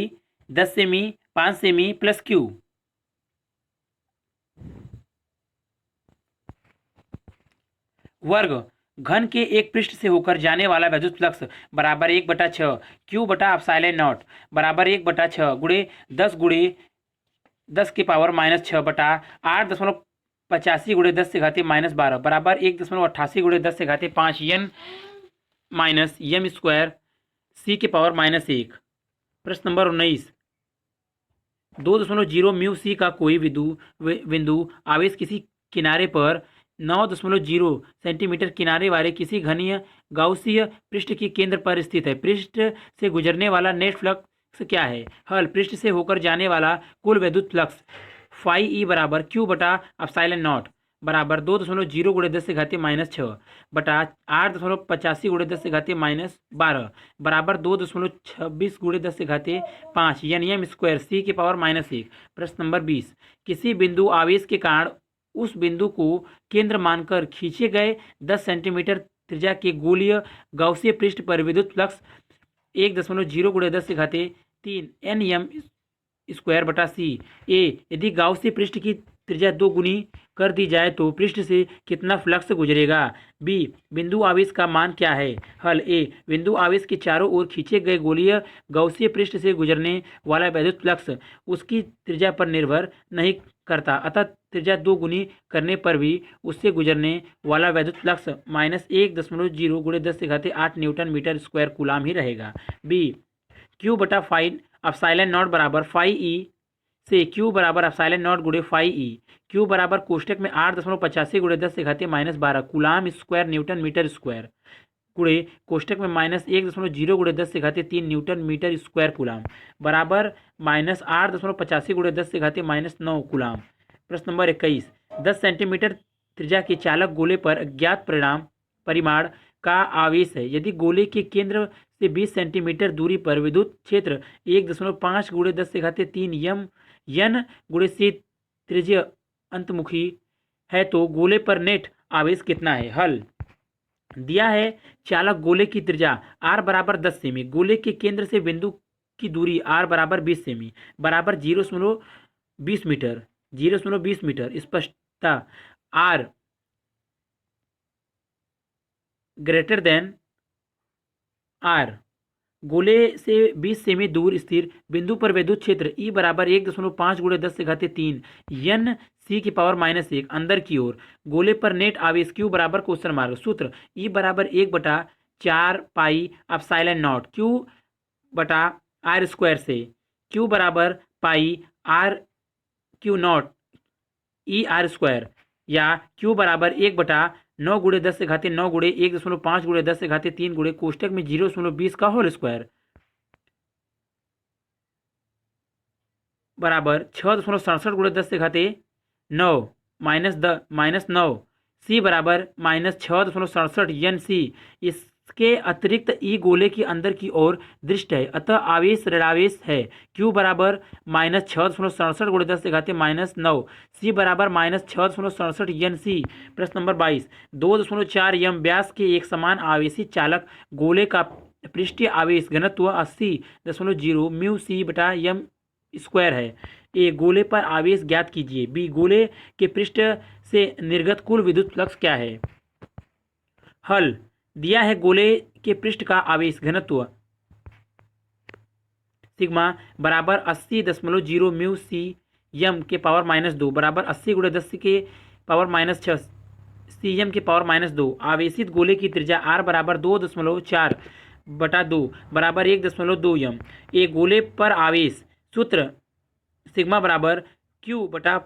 10 सेमी 5 सेमी प्लस क्यू। वर्ग घन के एक पृष्ठ से होकर जाने वाला विद्युत फ्लक्स बराबर 1/6 क्यू बटा एप्सिलॉन नॉट बराबर 1/6 गुणे 10 की पावर -6 बटा 8.85 गुणे 10 से घाती -12 बराबर 1.88 गुणे 10 से घाती 5 n माइनस एम स्क्वायर सी की पावर -1। प्रश्न नंबर 19 2.0 म्यू सी का कोई बिंदु आवेश किसी किनारे पर 9.0 सेंटीमीटर किनारे वाले किसी घनीय गाउसीय पृष्ठ के केंद्र पर स्थित है। पृष्ठ से गुजरने वाला नेट फ्लक्स क्या है? हल पृष्ठ से होकर जाने वाला कुल विद्युत फ्लक्स फाई ई बराबर क्यू बटा एप्सिलॉन नॉट बराबर 2.0 गुणे 10 से घाती -6 बटा 8.85 गुणे 10 से घाती -12 बराबर 2.26 गुणे 10 से घाती 5 यानी एम स्क्वायर सी की पावर -1। प्रश्न नंबर 20 किसी बिंदु आवेश के कारण उस बिंदु को केंद्र मानकर खींचे गए 10 सेंटीमीटर त्रिज्या के गोलीय गाउसीय पृष्ठ पर विद्युत फ्लक्स 1.0 गुणे 10 से घाते 3 एन एम स्क्वायर बटा सी। ए यदि गाउसीय पृष्ठ की त्रिज्या 2 गुनी कर दी जाए तो पृष्ठ से कितना फ्लक्स गुजरेगा? बी बिंदु आवेश का मान क्या है? हल ए बिंदु आवेश के चारों ओर खींचे गए गोलीय गाउसीय पृष्ठ से गुजरने वाला विद्युत फ्लक्स उसकी त्रिज्या पर निर्भर नहीं करता, अतः त्रिज्या 2 गुनी करने पर भी उससे गुजरने वाला विद्युत फ्लक्स -1.0 गुणे 10 से घाते 8 न्यूटन मीटर स्क्वायर कूलाम ही रहेगा। बी क्यू बटा फाई एप्सिलॉन नॉट बराबर फाई ई से क्यू बराबर एप्सिलॉन नॉट गुणे फाई ई। क्यू बराबर कोष्टक में 8.85 गुणे 10 से घाते -12 coulomb square newton metre square गुणे कोष्टक में -1.0 गुणे 10 से घाते 3 न्यूटन मीटर स्क्वायर कूलाम बराबर -8.85 गुणे 10 से घाते -9 कूलाम। प्रश्न नंबर 21 10 सेंटीमीटर त्रिज्या के चालक गोले पर अज्ञात परिमाण का आवेश है। यदि गोले के केंद्र से 20 सेंटीमीटर दूरी पर विद्युत क्षेत्र 1.5 गुणे 10 से घाते 3 यन गुणे से त्रिज्या अंतमुखी है तो गोले पर नेट आवेश कितना है? हल दिया है चालक गोले की त्रिज्या r बराबर 10 सेमी, गोले के केंद्र से बिंदु की दूरी r बराबर 20 सेमी बराबर 0.20 मीटर। स्पष्टता r ग्रेटर देन r। गोले से 20 सेमी दूर स्थिर बिंदु पर विद्युत क्षेत्र E बराबर 1.5 गुणे 10 से घाते 3 यन सी की पावर -1 अंदर की ओर। गोले पर नेट आवेश Q बराबर क्वेश्चन मार्क। सूत्र E बराबर 1/4 पाई एप्सिलॉन नॉट Q बटा R स्क्वायर से Q बराबर पाई R Q not E R square या Q बराबर 1/9 गुणे 10 से घाते 9 गुणे 1.5 गुणे 10 से घाते 3 गुणे कोष्टक में 0.20 का होल स्क्वायर बराबर 6.67 गुणे 10 से घाते 9 -9 सी बराबर -6.67 एन सी। इसके अतिरिक्त ई गोले के अंदर की ओर दृष्ट है, अतः आवेश ऋणावेश है। Q बराबर -6.67 गुणे 10 से घाते -9 सी बराबर -6.67 एन सी। प्रश्न नंबर 22 2.4 एम व्यास के एक समान आवेशी चालक गोले का पृष्ठीय आवेश घनत्व 80.0 म्यू सी बटा एम स्क्वायर है। ए गोले पर आवेश ज्ञात कीजिए। बी गोले के पृष्ठ से निर्गत कुल विद्युत फ्लक्स क्या है। हल दिया है गोले के पृष्ठ का आवेश घनत्व सिग्मा बराबर 80.0 म्यू सी एम के पावर -2 बराबर 80 × 10 के पावर -6 सी एम के पावर -2। आवेशित गोले की त्रिज्या आर बराबर 2.4/2 बराबर 1.2 एम। ए गोले पर आवेश सूत्र सिग्मा बराबर क्यू बटा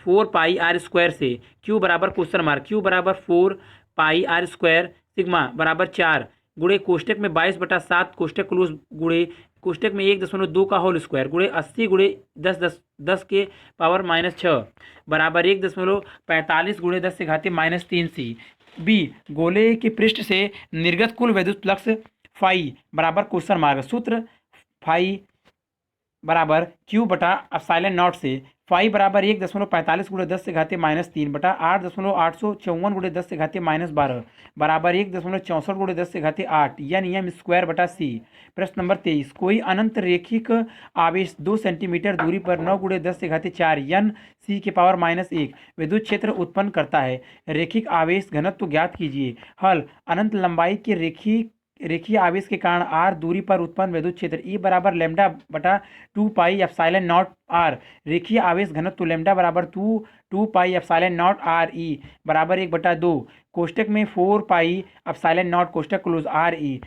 4 पाई आर स्क्वायर से क्यू बराबर क्वेश्चन मार्क क्यू बराबर 4 पाई आर स्क्वायर सिग्मा बराबर 4 गुणे कोष्टक में 22/7 कोष्टक क्लोज गुणे कोष्टक में 1.2 का होल स्क्वायर गुणे 80 गुणे 10 के पावर -6 बराबर 1.45 गुणे 10 से घाते -3 सी। बी गोले के पृष्ठ से निर्गत कुल विद्युत फ्लक्स फाई बराबर क्वेश्चन मार्क सूत्र फाई बराबर क्यू बटा एप्सिलॉन नॉट से फाई बराबर 1.45 × 10 से घाते -3 बटा 8.854 × 10 से घाते -12 बराबर 1.64 × 10 से घाते 8 यानी एम स्क्वायर बटा सी। प्रश्न नंबर 23 कोई अनंत रेखिक आवेश 2 सेंटीमीटर दूरी पर 9 × 10 से घाते 4 एन सी के पावर -1 विद्युत क्षेत्र उत्पन्न करता है। रेखिक आवेश घनत्व ज्ञात कीजिए। हल अनंत लंबाई के रेखीय आवेश के कारण आर दूरी पर उत्पन्न विद्युत क्षेत्र ई बराबर लैम्डा बटा 2 पाई एप्सिलॉन नॉट आर। रेखीय आवेश घनत्व लैम्डा बराबर 2 pi epsilon not R E बराबर 1/2 कोष्टक में 4 पाई एप्सिलॉन नॉट कोष्टक क्लोज आर ई।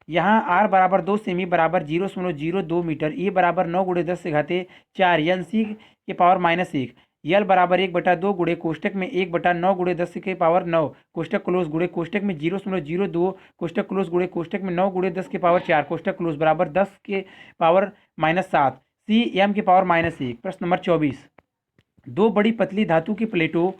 यहाँ आर बराबर 2 सेमी बराबर 0.02 मीटर ई बराबर 9 × 10 से घाते 4 एन सी के पावर -1 यल बराबर 1/2 गुणे कोष्टक में 1/9 × 10 के पावर 9 कोष्टक क्लोज गुणे कोष्टक में 0.02 कोष्टक क्लोज गुणे कोष्टक में 9 × 10 के पावर 4 कोष्टक क्लोज बराबर 10 के पावर -7 सी एम के पावर -1। प्रश्न नंबर 24 दो बड़ी पतली धातु की प्लेटों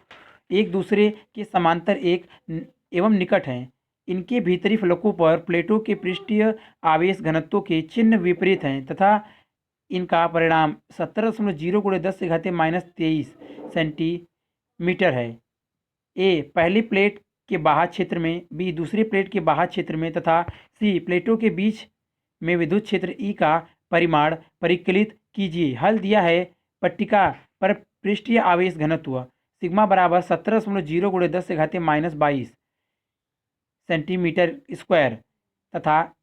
एक दूसरे के समांतर एक एवं निकट हैं। इनके भीतरी फलकों पर प्लेटों के पृष्ठीय आवेश घनत्वों के चिन्ह विपरीत हैं तथा इनका परिणाम 17.0 × 10 से घाते -23 सेंटीमीटर है। ए पहली प्लेट के बाह्य क्षेत्र में बी दूसरी प्लेट के बाह्य क्षेत्र में तथा सी प्लेटों के बीच में विद्युत क्षेत्र ई का परिमाण परिकलित कीजिए। हल दिया है पट्टिका पर पृष्ठीय आवेश घनत्व सिग्मा बराबर 17.0 × 10 से घाते -22 सेंटीमीटर स्क्वायर तथा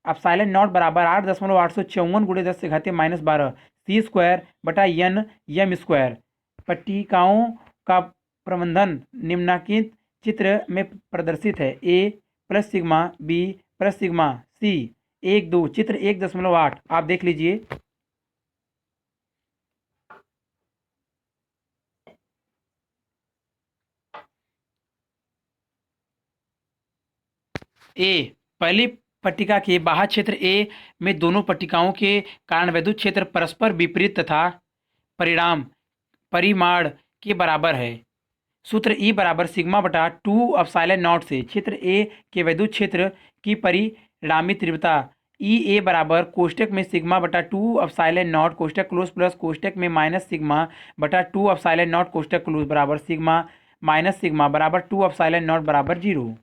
एप्सिलॉन नॉट बराबर 8.854 × 10 से घाते -12 सी स्क्वायर बटा एन एम स्क्वायर। पट्टिकाओं का प्रबंधन निम्नलिखित चित्र में प्रदर्शित है। A plus sigma B plus sigma C 1 2 चित्र 1.8 आप देख लीजिए। ए पहली पट्टिका के बाह्य क्षेत्र ए में दोनों पट्टिकाओं के कारण विद्युत क्षेत्र परस्पर विपरीत तथा परिमाण के बराबर है। सूत्र ई बराबर सिग्मा बटा 2 एप्सिलॉन नॉट से क्षेत्र ए के विद्युत क्षेत्र की परिणामी तीव्रता ई ए बराबर कोष्टक में सिग्मा बटा 2 एप्सिलॉन नॉट कोष्टक क्लोज प्लस कोष्टक में माइनस सिग्मा बटा 2 एप्सिलॉन नॉट कोष्टक क्लोज बराबर सिग्मा माइनस सिग्मा बराबर 2 एप्सिलॉन नॉट बराबर 0।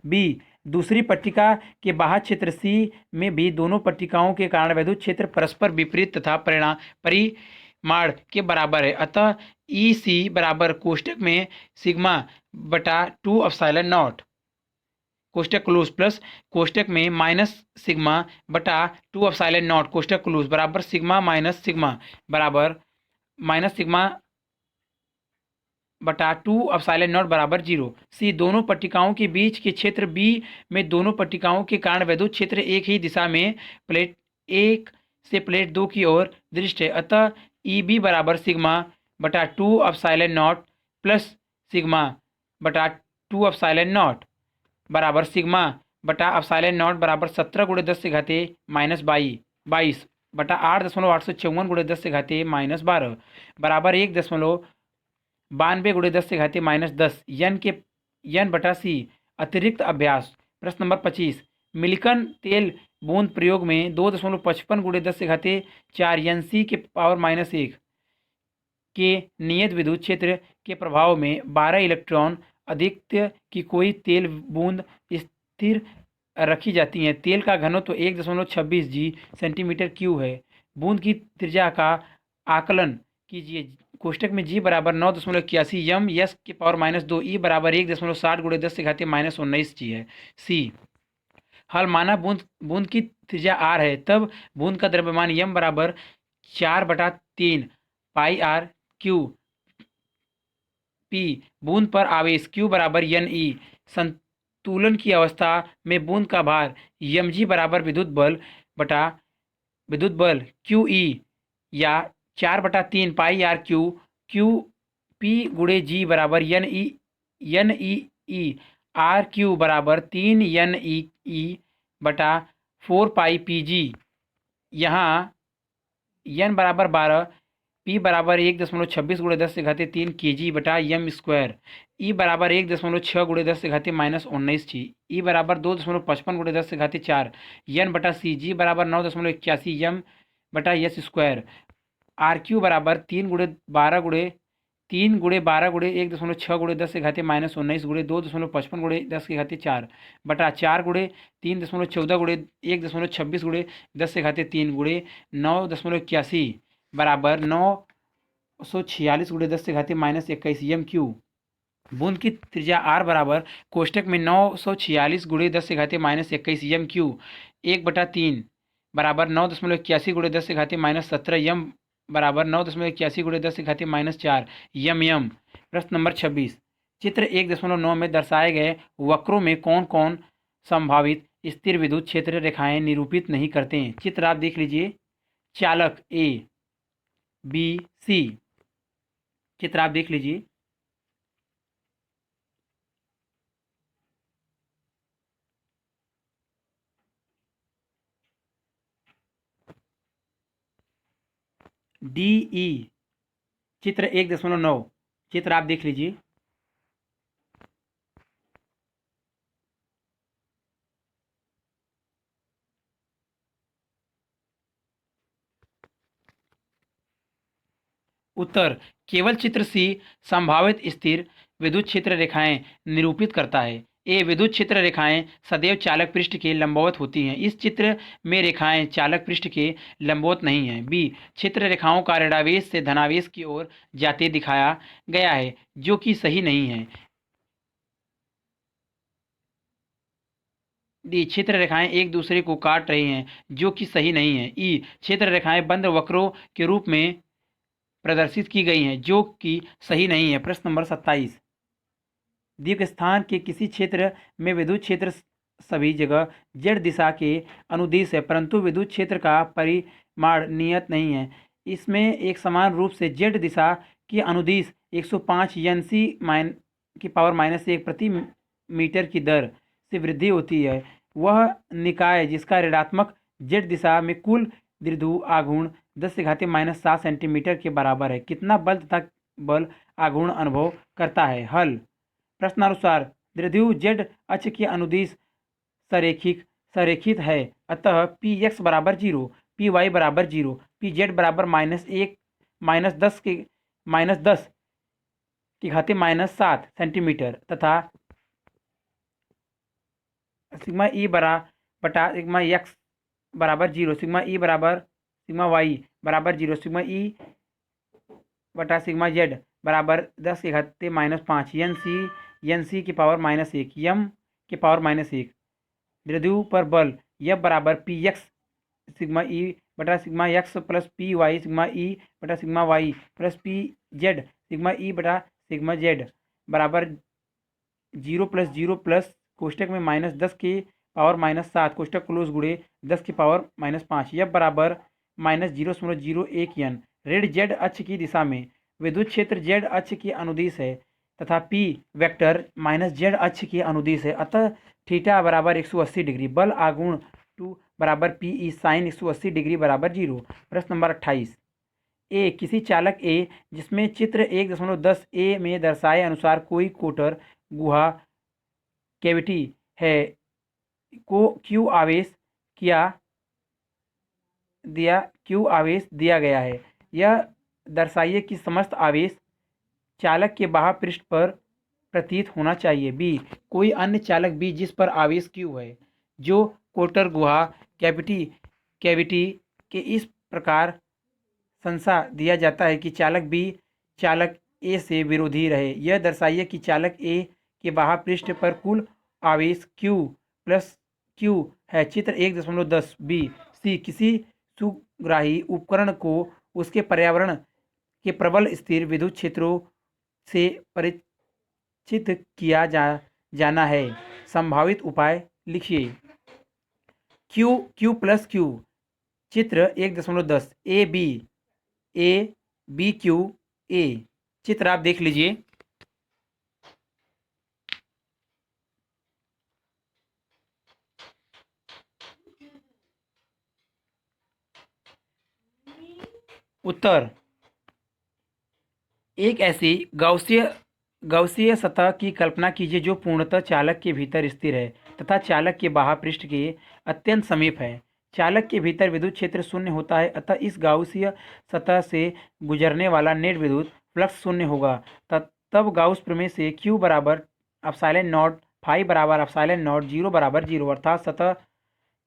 बी दूसरी पट्टिका के बाह्य क्षेत्र सी में भी दोनों पट्टिकाओं के कारण विद्युत क्षेत्र परस्पर विपरीत तथा परिमाण के बराबर है। अतः ई सी बराबर कोष्टक में सिग्मा बटा 2 एप्सिलॉन नॉट कोष्टक क्लोज प्लस कोष्टक में माइनस सिग्मा बटा 2 एप्सिलॉन नॉट कोष्टक क्लोज बराबर सिग्मा माइनस सिग्मा बराबर माइनस सिग्मा बटा 2 एप्सिलॉन नॉट बराबर 0। सी दोनों पट्टिकाओं के बीच के क्षेत्र बी में दोनों पट्टिकाओं के कारण विद्युत क्षेत्र एक ही दिशा में प्लेट 1 से प्लेट 2 की ओर दृष्ट है। अतः ई बी बराबर सिग्मा बटा 2 एप्सिलॉन नॉट प्लस सिग्मा बटा 2 एप्सिलॉन नॉट बराबर सिग्मा बटा एप्सिलॉन नॉट बराबर 17 × 10 से घाते -22 बटा 8.854 × 10 से घाते -12 बराबर 1.92 × 10 से घाते -10 एन बटा सी। अतिरिक्त अभ्यास प्रश्न नंबर 25 मिल्टन तेल बूंद प्रयोग में 2.55 × 10 से घाते 4 एन सी के पावर -1 के नियत विद्युत क्षेत्र के प्रभाव में 12 इलेक्ट्रॉन अधिक्य की कोई तेल बूंद स्थिर रखी जाती हैं। तेल का घनत्व 1.26 जी सेंटीमीटर क्यूब है। बूंद की त्रिज्या का आकलन कीजिए। कोष्टक में जी बराबर 9.81 यम यस की पावर -2 ई बराबर 1.60 गुणे 10 से घातीय -19 जी है। सी हल माना बूंद बूंद की त्रिज्या आर है, तब बूंद का द्रव्यमान यम बराबर 4/3 पाई आर क्यू पी बूंद पर आवेश क्यू बराबर एन ई। संतुलन की अवस्था में बूंद का भार यम जी बराबर विद्युत बल क्यू ई या 4/3 पाई आर क्यू क्यू पी गुणे जी बराबर एन ई आर क्यू बराबर 3 एन ई बटा 4 पाई पी जी। यहाँ एन बराबर 12, पी बराबर 1.26 गुणे 10 से घातीय 3 के जी बटा एम स्क्वायर, ई बराबर 1.6 गुणे 10 से घातीय -19 जी, ई बराबर 2.55 गुणे 10 से घातीय 4 एन बटा सी, जी बराबर 9.81 एम बटा एस स्क्वायर, आर क्यू बराबर 3 गुणे 1.6 गुणे 10 से घातीय -19 गुणे 2.55 गुणे 10 की घातीय 4 बटा 4 गुणे 3.14 गुणे 1.26 गुणे 10 से घातीय 3 गुणे 9.81 बराबर 946 गुणे 10 से घातीय -21 एम क्यू। बूंद की त्रिज्या आर बराबर कोष्टक में 946 गुणे 10 से घातीय -21 एम क्यू 1/3 बराबर 9.81 गुणे 10 से घातीय -17 एम बराबर 9.81 गुणे 10 से घातीय -4 एम। प्रश्न नंबर 26, चित्र 1.9 में दर्शाए गए वक्रों में कौन कौन संभावित स्थिर विद्युत क्षेत्र रेखाएं निरूपित नहीं करते हैं। चित्र आप देख लीजिए, चालक ए बी सी। चित्र आप देख लीजिए, डी ई। चित्र 1.9, चित्र आप देख लीजिए, उत्तर केवल चित्र सी संभावित स्थिर विद्युत क्षेत्र रेखाएं निरूपित करता है। ए विद्युत क्षेत्र रेखाएं सदैव चालक पृष्ठ के लंबवत होती हैं, इस चित्र में रेखाएं चालक पृष्ठ के लंबवत नहीं हैं। बी क्षेत्र रेखाओं का ऋणावेश से धनावेश की ओर जाते दिखाया गया है, जो कि सही नहीं है। डी क्षेत्र रेखाएं एक दूसरे को काट रही हैं, जो कि सही नहीं है। ई क्षेत्र रेखाएं बंद वक्रों के रूप में प्रदर्शित की गई हैं, जो कि सही नहीं है। प्रश्न नंबर 27, दीर्घ स्थान के किसी क्षेत्र में विद्युत क्षेत्र सभी जगह जेड दिशा के अनुदिश है, परंतु विद्युत क्षेत्र का परिमाण नियत नहीं है। इसमें एक समान रूप से जेड दिशा की अनुदिश 105 एन सी की पावर -1 प्रति मीटर की दर से वृद्धि होती है। वह निकाय जिसका ऋणात्मक जेड दिशा में कुल द्विध्रुव आघूर्ण 10 से घातीय -7 सेंटीमीटर के बराबर है, कितना बल तथा बल आघूर्ण अनुभव करता है। हल प्रश्नानुसार द्विध्रुव जेड अक्ष की अनुदिश संरेखित है, अतः पी एक्स बराबर 0, पी वाई बराबर 0, पी जेड बराबर -1 -10 की घातीय -7 सेंटीमीटर तथा सिग्मा ई बटा सिग्मा एक्स बराबर 0, सिग्मा ई बराबर सिग्मा वाई बराबर 0, सिग्मा ई बटा सिग्मा जेड बराबर 10 की घातीय -5 एन सी की पावर -1 एम की पावर -1। द्विध्रुव पर बल F बराबर पी एक्स सिग्मा ई बटा sigma X plus P Y sigma E बटा sigma Y plus P Z sigma E बटा सिग्मा जेड बराबर 0 कोष्टक में -10 की पावर -7 कोष्टक क्लोज गुणे 10 की पावर -5 F बराबर -0.01 एन। ऋण जेड अक्ष की दिशा में विद्युत क्षेत्र जेड अक्ष की अनुदिश है तथा पी वेक्टर -जेड अक्ष की अनुदिश है, अतः थीटा बराबर 180 डिग्री। बल आघूर्ण 2 बराबर पी ई साइन 180 डिग्री बराबर 0। प्रश्न नंबर 28, ए किसी चालक ए जिसमें चित्र 1.10 ए में दर्शाए अनुसार कोई कोटर गुहा कैविटी है को क्यू आवेश दिया गया है। यह दर्शाइए कि समस्त आवेश चालक के बाह्य पृष्ठ पर प्रतीत होना चाहिए। बी कोई अन्य चालक बी जिस पर आवेश क्यू है, जो कोटर गुहा कैविटी के इस प्रकार संशय दिया जाता है कि चालक बी चालक ए से विरोधी रहे। यह दर्शाइए कि चालक ए के बाह्य पृष्ठ पर कुल आवेश Q प्लस Q है। चित्र 1.10 बी। सी किसी सुग्राही उपकरण को उसके पर्यावरण के प्रबल स्थिर विद्युत क्षेत्रों से परिचित किया जाना है। संभावित उपाय लिखिए। Q plus Q। चित्र 1.10 ए बी क्यू ए। चित्र आप देख लीजिए। उत्तर, एक ऐसी गौसीय सतह की कल्पना कीजिए जो पूर्णतः चालक के भीतर स्थिर है तथा चालक के बाह्य पृष्ठ के अत्यंत समीप है। चालक के भीतर विद्युत क्षेत्र शून्य होता है, अतः इस गौसीय सतह से गुजरने वाला नेट विद्युत फ्लक्स शून्य होगा। तब गाउस प्रमेय से Q बराबर एप्सिलॉन नॉट, फाई बराबर एप्सिलॉन नॉट, 0 बराबर 0, अर्थात सतह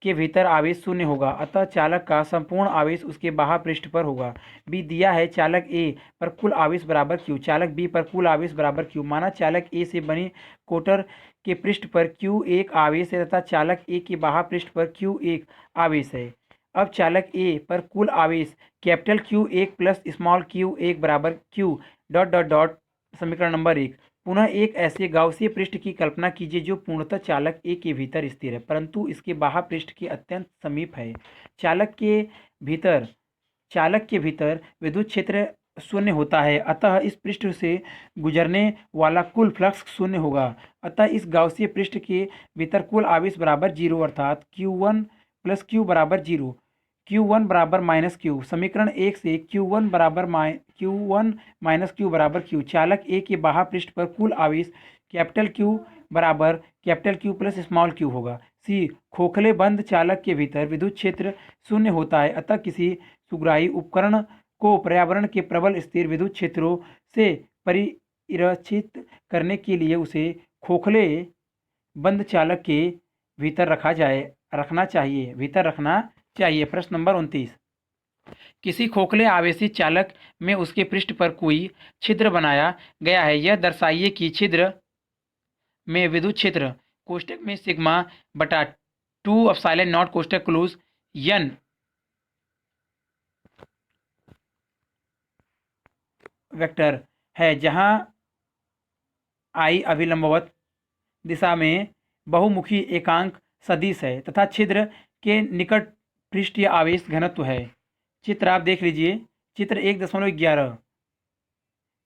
के भीतर आवेश शून्य होगा, अतः चालक का संपूर्ण आवेश उसके बाह्य पृष्ठ पर होगा। बी दिया है चालक ए पर कुल आवेश बराबर Q, चालक बी पर कुल आवेश बराबर Q। माना चालक ए से बनी कोटर के पृष्ठ पर Q एक आवेश है तथा चालक ए के बाह्य पृष्ठ पर Q एक आवेश है। अब चालक ए पर कुल आवेश कैपिटल Q एक प्लस स्मॉल q एक बराबर Q डॉट डॉट डॉट। समीकरण नंबर 1। पुनः एक ऐसे गाउसीय पृष्ठ की कल्पना कीजिए जो पूर्णतः चालक ए के भीतर स्थिर है परंतु इसके बाह्य पृष्ठ के अत्यंत समीप है। चालक के भीतर विद्युत क्षेत्र शून्य होता है, अतः इस पृष्ठ से गुजरने वाला कुल फ्लक्स शून्य होगा। अतः इस गाउसीय पृष्ठ के भीतर कुल आवेश बराबर 0, अर्थात Q1 प्लस Q बराबर 0, Q1 बराबर माइनस Q। समीकरण 1 से Q1 माइनस Q बराबर Q। चालक ए के बाह्य पृष्ठ पर कुल आवेश कैपिटल Q बराबर capital Q plus small q होगा। सी खोखले बंद चालक के भीतर विद्युत क्षेत्र शून्य होता है, अतः किसी सुग्राही उपकरण को पर्यावरण के प्रबल स्थिर विद्युत क्षेत्रों से परिरक्षित करने के लिए उसे खोखले बंद चालक के भीतर रखना चाहिए। प्रश्न नंबर 29। किसी खोखले आवेशित चालक में उसके पृष्ठ पर कोई छिद्र बनाया गया है। यह दर्शाइए कि छिद्र में विद्युत क्षेत्र कोष्ठक में सिग्मा बटा 2 एप्सिलॉन नॉट कोष्ठक क्लोज n वेक्टर है, जहां I अभिलंबवत दिशा में बहुमुखी एकांक सदिश है तथा छिद्र के निकट पृष्ठीय आवेश घनत्व है। चित्र आप देख लीजिए। चित्र 1.11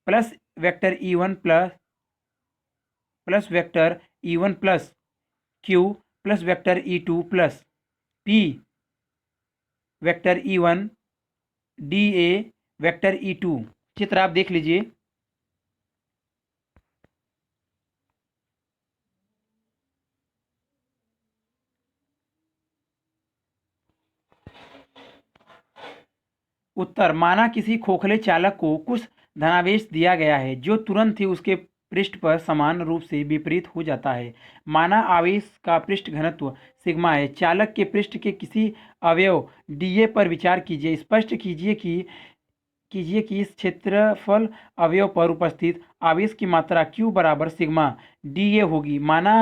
plus vector E1 plus vector E1 plus Q plus vector E2 plus P vector E1 DA vector E2। चित्र आप देख लीजिए। उत्तर, माना किसी खोखले चालक को कुछ धनावेश दिया गया है जो तुरंत ही उसके पृष्ठ पर समान रूप से विपरीत हो जाता है। माना आवेश का पृष्ठ घनत्व सिग्मा है। चालक के पृष्ठ के किसी अवयव डीए पर विचार कीजिए। स्पष्ट कीजिए कि इस क्षेत्रफल अवयव पर उपस्थित आवेश की मात्रा Q बराबर सिग्मा डीए होगी। माना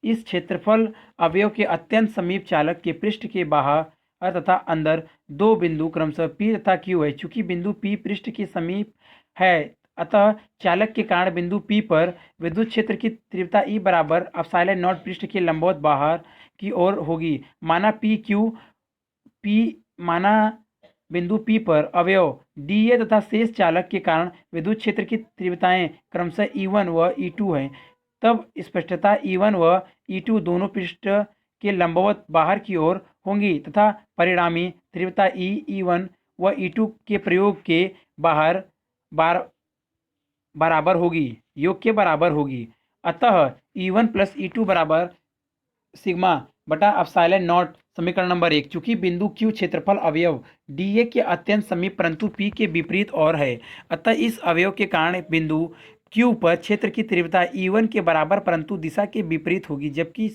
इस क्षेत्रफल अवयव के अत्यंत समीप चालक के पृष्ठ के बाहर तथा अंदर दो बिंदु क्रमशः P तथा Q है। चूंकि बिंदु P पृष्ठ के समीप है, अतः चालक के कारण बिंदु P पर विद्युत क्षेत्र की तीव्रता E बराबर एप्सिलॉन नॉट पृष्ठ के लंबवत बाहर की ओर होगी। माना बिंदु P पर अवयव DA तथा शेष चालक के कारण विद्युत क्षेत्र की तीव्रताएं क्रमशः E1 व E2 हैं। तब स्पष्टतः E1 व E2 दोनों पृष्ठ के लंबवत बाहर की ओर होंगी तथा परिणामी तीव्रता E1 व E2 के प्रयोग के बराबर होगी। अतः E1 प्लस E2 बराबर सिग्मा बटा एप्सिलॉन नॉट। समीकरण नंबर 1। चूंकि बिंदु Q क्षेत्रफल अवयव DA के अत्यंत समीप परंतु P के विपरीत और है, अतः इस अवयव के कारण बिंदु Q पर क्षेत्र की तीव्रता E1 के बराबर परंतु दिशा के विपरीत होगी, जबकि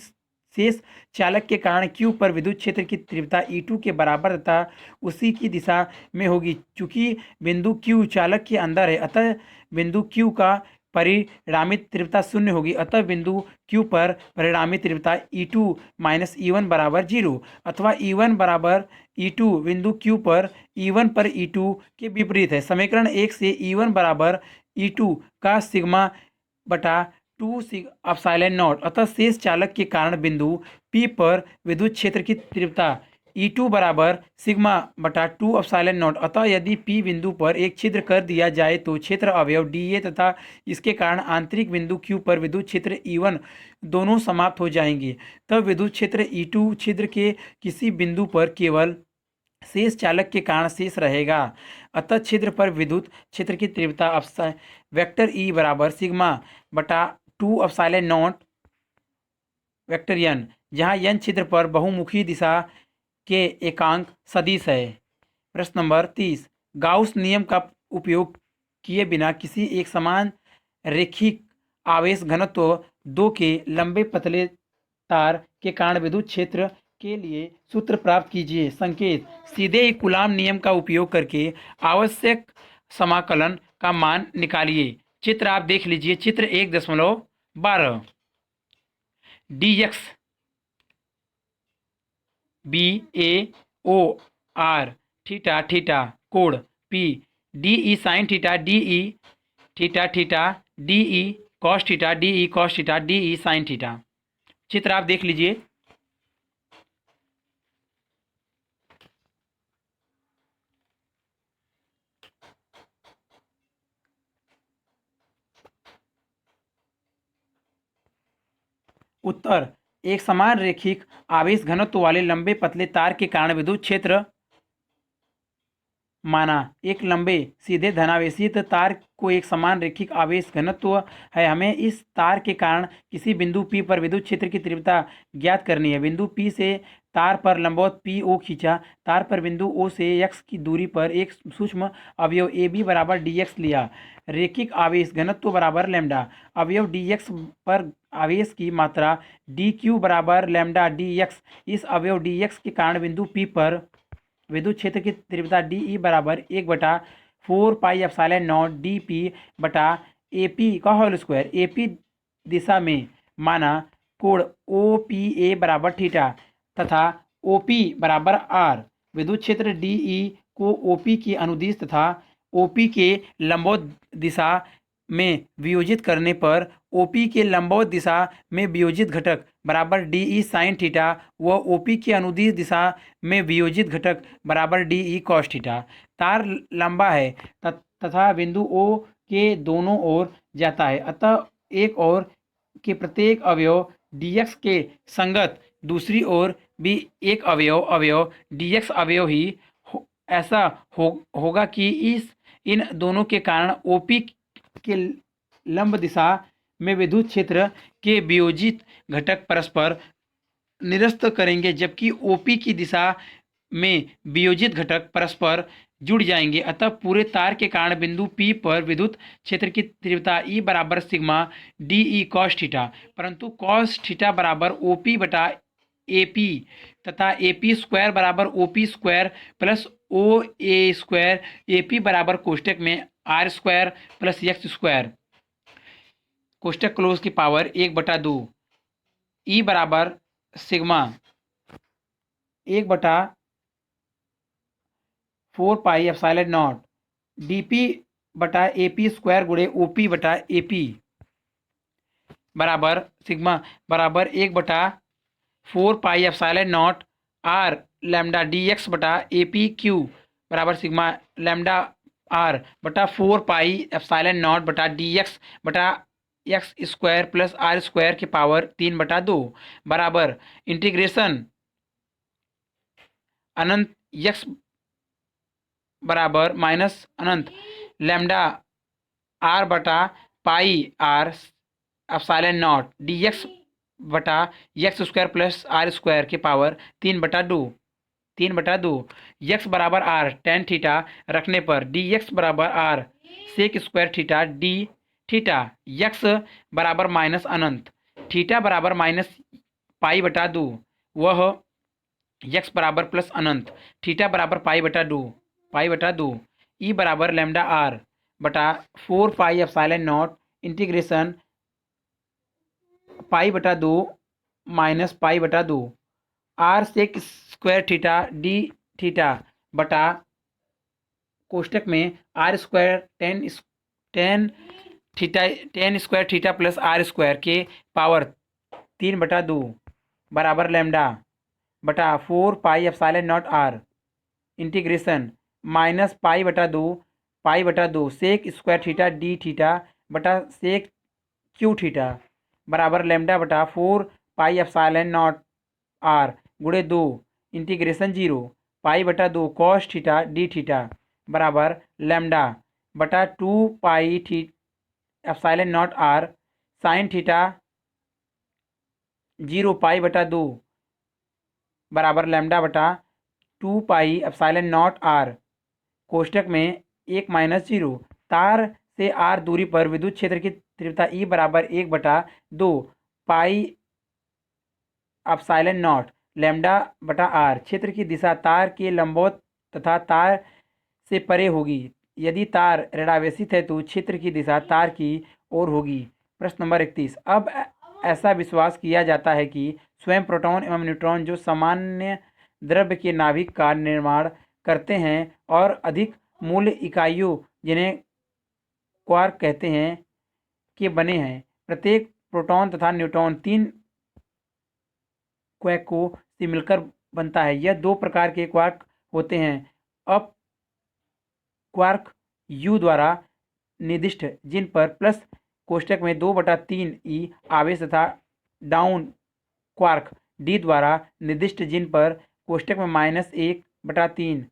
शेष चालक के कारण Q पर विद्युत क्षेत्र की तीव्रता E2 के बराबर तथा उसी की दिशा में होगी। चूंकि बिंदु Q चालक के अंदर है, अतः बिंदु Q का परिणामित तीव्रता शून्य होगी। अतः बिंदु Q पर परिणामित तीव्रता E2 माइनस E1 बराबर 0 अथवा E1 बराबर E2 बिंदु Q पर E1 पर E2 के विपरीत है। समीकरण 1 से E1 बराबर E2 का सिग्मा बटा 2 एप्सिलॉन नॉट। अतः शेष चालक के कारण बिंदु P पर विद्युत क्षेत्र की तीव्रता E2 बराबर सिग्मा बटा 2 एप्सिलॉन नॉट। अतः यदि P बिंदु पर एक छिद्र कर दिया जाए तो क्षेत्र अवयव dA तथा इसके कारण आंतरिक बिंदु Q पर विद्युत क्षेत्र E1 दोनों समाप्त हो जाएंगे। तब विद्युत क्षेत्र E2 छिद्र के किसी बिंदु पर केवल शेष चालक के कारण शेष रहेगा। अतः छिद्र पर विद्युत क्षेत्र की तीव्रता वेक्टर E बराबर सिग्मा बटा 2 एप्सिलॉन नॉट वेक्टर n, जहाँ n छिद्र पर बहुमुखी दिशा के एकांक सदिश है। प्रश्न नंबर 30, गाउस नियम का उपयोग किए बिना किसी एक समान रैखिक आवेश घनत्व 2 के लंबे पतले तार के कारण विद्युत क्षेत्र के लिए सूत्र प्राप्त कीजिए। संकेत: सीधे ही कूलाम नियम का उपयोग करके आवश्यक समाकलन का मान निकालिए। चित्र आप देख लीजिए, चित्र 1.12 dx BAOR थीटा थीटा कोण P DE sine theta DE theta theta DE cos theta DE cos theta DE sine theta. चित्र आप देख लीजिए। उत्तर: एक समान रैखिक आवेश घनत्व वाले लंबे पतले तार के कारण विद्युत क्षेत्र माना। एक लंबे सीधे धनावेशित तार को एक समान रैखिक आवेश घनत्व है। हमें इस तार के कारण किसी बिंदु P पर विद्युत क्षेत्र की तीव्रता ज्ञात करनी है। बिंदु P से तार पर लंबवत PO खींचा। तार पर बिंदु O से x की दूरी पर एक सूक्ष्म अवयव AB बराबर dx लिया। रैखिक आवेश घनत्व बराबर लैम्डा। अवयव dx पर आवेश की मात्रा dq बराबर लैम्डा dx। इस अवयव dx के कारण बिंदु P पर विद्युत क्षेत्र की तीव्रता DE बराबर 1/4 पाई एप्सिलॉन नॉट DP बटा AP का होल स्क्वायर। AP दिशा में माना कोण OPA बराबर थीटा तथा OP बराबर R। विद्युत क्षेत्र DE को OP की अनुदिश तथा OP के लंबवत दिशा में वियोजित करने पर OP के लंबवत दिशा में वियोजित घटक बराबर DE साइन थीटा व OP के अनुदिश दिशा में वियोजित घटक बराबर DE कॉस थीटा। तार लंबा है तथा बिंदु O के दोनों ओर जाता है, अतः एक ओर के प्रत्येक अवयव dx के संगत दूसरी ओर भी एक अवयव dx अवयव ही ऐसा होगा कि इन दोनों के कारण OP के लंब दिशा में विद्युत क्षेत्र के वियोजित घटक परस्पर निरस्त करेंगे, जबकि OP की दिशा में वियोजित घटक परस्पर जुड़ जाएंगे। अतः पूरे तार के कारण बिंदु P पर विद्युत क्षेत्र की तीव्रता E बराबर सिग्मा DE कॉस थीटा, परंतु कॉस थीटा बराबर OP बटा AP तथा AP स्क्वायर बराबर OP square plus OA square. AP बराबर कोष्टक में R square plus x square कोष्टक क्लोज की पावर 1/2। E बराबर sigma 1/4 pi epsilon naught DP बटा AP स्क्वायर गुणे OP बटा AP बराबर सिग्मा बराबर 1/4 pi epsilon naught R lambda DX बटा AP क्यू बराबर सिग्मा लैम्डा R बटा 4 पाई एप्सिलॉन नॉट बटा DX बटा x square plus R square की पावर 3/2 बराबर इंटीग्रेशन अनंत x बराबर माइनस अनंत लैम्डा R बटा pi R epsilon not DX बटा x square plus R square की पावर 3/2 x बराबर R टेन थीटा रखने पर dx बराबर R sec square theta d theta. x बराबर माइनस अनंत थीटा बराबर माइनस पाई बटा 2, वह यक्स बराबर प्लस अनंत, थीटा बराबर पाई बटा दो ई बराबर लैम्डा आर बटा 4 pi epsilon not integration pi बटा 2 माइनस पाई बटा 2 R sec square theta D theta बटा कोष्टक में R square tan theta tan square theta plus R square के पावर 3/2 बराबर लैम्डा बटा 4 pi epsilon not R integration minus pi बटा दो sec square theta D theta बटा सेक क्यू थीटा बराबर लैम्डा बटा 4 पाई एप्सिलॉन नॉट आर गुणे 2 integration 0 pi बटा 2 कॉस थीटा डी थीटा बराबर लैम्डा बटा 2 pi epsilon not R sine theta 0 pi बटा 2 बराबर लैम्डा बटा 2 पाई एप्सिलॉन नॉट आर कोष्टक में 1 माइनस 0 तार से आर दूरी पर विद्युत क्षेत्र की तीव्रता ई बराबर 1/2 पाई एप्सिलॉन नॉट लैम्डा बटा आर। क्षेत्र की दिशा तार के लंबवत तथा तार से परे होगी। यदि तार ऋणावेशित है तो क्षेत्र की दिशा तार की ओर होगी। प्रश्न नंबर 31। अब ऐसा विश्वास किया जाता है कि स्वयं प्रोटॉन एवं न्यूट्रॉन जो सामान्य द्रव्य के नाभिक का निर्माण करते हैं और अधिक मूल इकाइयों जिन्हें क्वार्क कहते हैं के बने हैं। प्रत्येक प्रोटॉन तथा न्यूट्रॉन 3 क्वार्कों से मिलकर बनता है। यह 2 प्रकार के क्वार्क होते हैं, अप क्वार्क यू द्वारा निर्दिष्ट जिन पर प्लस कोष्टक में 2/3 ई आवेश तथा डाउन क्वार्क डी द्वारा निर्दिष्ट जिन पर कोष्टक में -1/3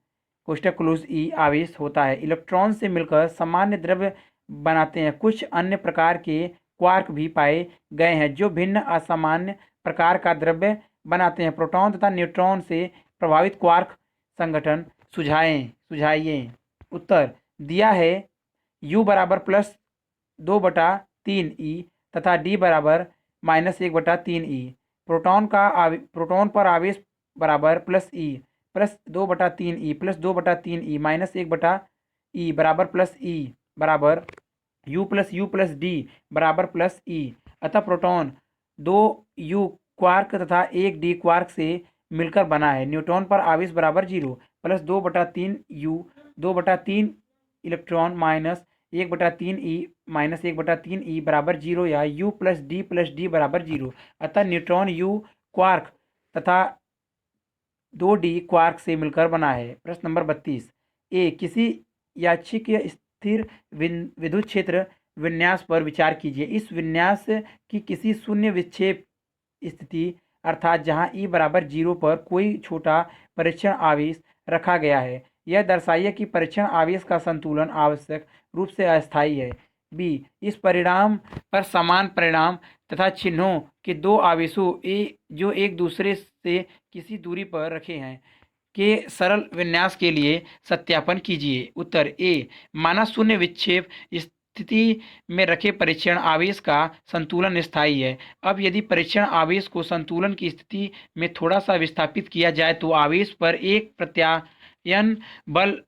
कोष्टक क्लोज ई आवेश होता है। इलेक्ट्रॉन से मिलकर सामान्य द्रव्य बनाते हैं। कुछ अन्य प्रकार के क्वार्क भी पाए गए हैं जो भिन्न असामान्य प्रकार का द्रव्य बनाते हैं। प्रोटॉन तथा न्यूट्रॉन से प्रभावित क्वार्क संगठन सुझाइए। उत्तर दिया है U बराबर +2/3 ई तथा D बराबर -1/3 ई। प्रोटॉन पर आवेश बराबर प्लस ई +2/3 ई +2/3 ई -1/ई बराबर प्लस ई बराबर U + D बराबर प्लस ई। अतः प्रोटॉन 2 U क्वार्क तथा 1 D क्वार्क से मिलकर बना है। न्यूट्रॉन पर आवेश बराबर 0 +2/3 U 2/3 इलेक्ट्रॉन -1/3 ई -1/3 ई बराबर 0 या U + D बराबर 0। अतः न्यूट्रॉन U क्वार्क तथा 2D क्वार्क से मिलकर बना है। प्रश्न नंबर 32। ए किसी यादृच्छिक स्थिर विद्युत क्षेत्र विन्यास पर विचार कीजिए। इस विन्यास की किसी शून्य विक्षेप स्थिति अर्थात जहां E बराबर 0 पर कोई छोटा परीक्षण आवेश रखा गया है। यह दर्शाइए कि परीक्षण आवेश का संतुलन आवश्यक रूप से अस्थायी है। बी इस परिणाम पर समान परिणाम तथा चिन्हों के 2 आवेशों जो एक दूसरे से किसी दूरी पर रखे हैं के सरल विन्यास के लिए सत्यापन कीजिए। उत्तर ए माना शून्य विक्षेप स्थिति में रखे परीक्षण आवेश का संतुलन स्थायी है। अब यदि परीक्षण आवेश को संतुलन की स्थिति में थोड़ा सा विस्थापित किया जाए तो आवेश पर एक प्रत्यायन बल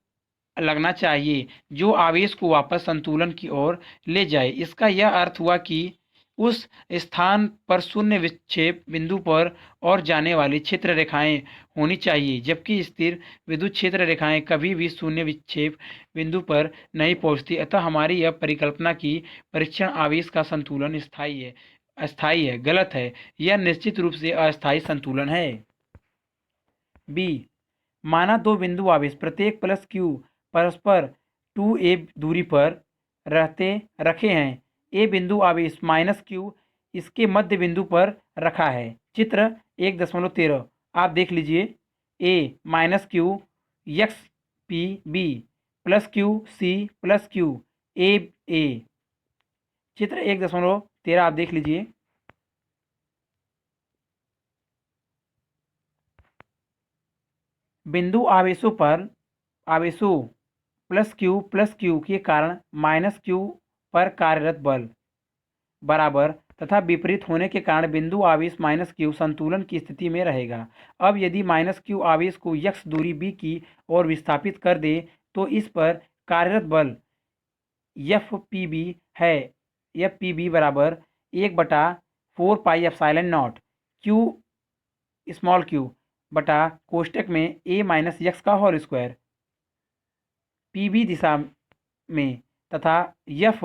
लगना चाहिए जो आवेश को वापस संतुलन की ओर ले जाए। इसका यह अर्थ हुआ कि उस स्थान पर शून्य विक्षेप बिंदु पर और जाने वाली क्षेत्र रेखाएं होनी चाहिए, जबकि स्थिर विद्युत क्षेत्र रेखाएं कभी भी शून्य विक्षेप बिंदु पर नहीं पहुंचती। अतः हमारी यह परिकल्पना कि परीक्षण आवेश का संतुलन अस्थायी है गलत है। यह निश्चित रूप से अस्थायी संतुलन है। बी माना 2 बिंदु आवेश प्रत्येक +q परस्पर 2a दूरी पर रखे हैं। ए बिंदु आवेश -q इसके मध्य बिंदु पर रखा है। चित्र 1.13 आप देख लीजिए। A -q x p b +q c +q a a चित्र 1.13 आप देख लीजिए। बिंदु आवेशों +q के कारण -q पर कार्यरत बल बराबर तथा विपरीत होने के कारण बिंदु आवेश माइनस क्यू संतुलन की स्थिति में रहेगा। अब यदि माइनस क्यू आवेश को यक्स दूरी बी की ओर विस्थापित कर दे तो इस पर कार्यरत बल एफ पी बी है। एफ पी बी बराबर 1/4 pi epsilon not Q small Q बटा कोष्टक में ए माइनस यक्स का होल स्क्वायर पी बी दिशा में, तथा एफ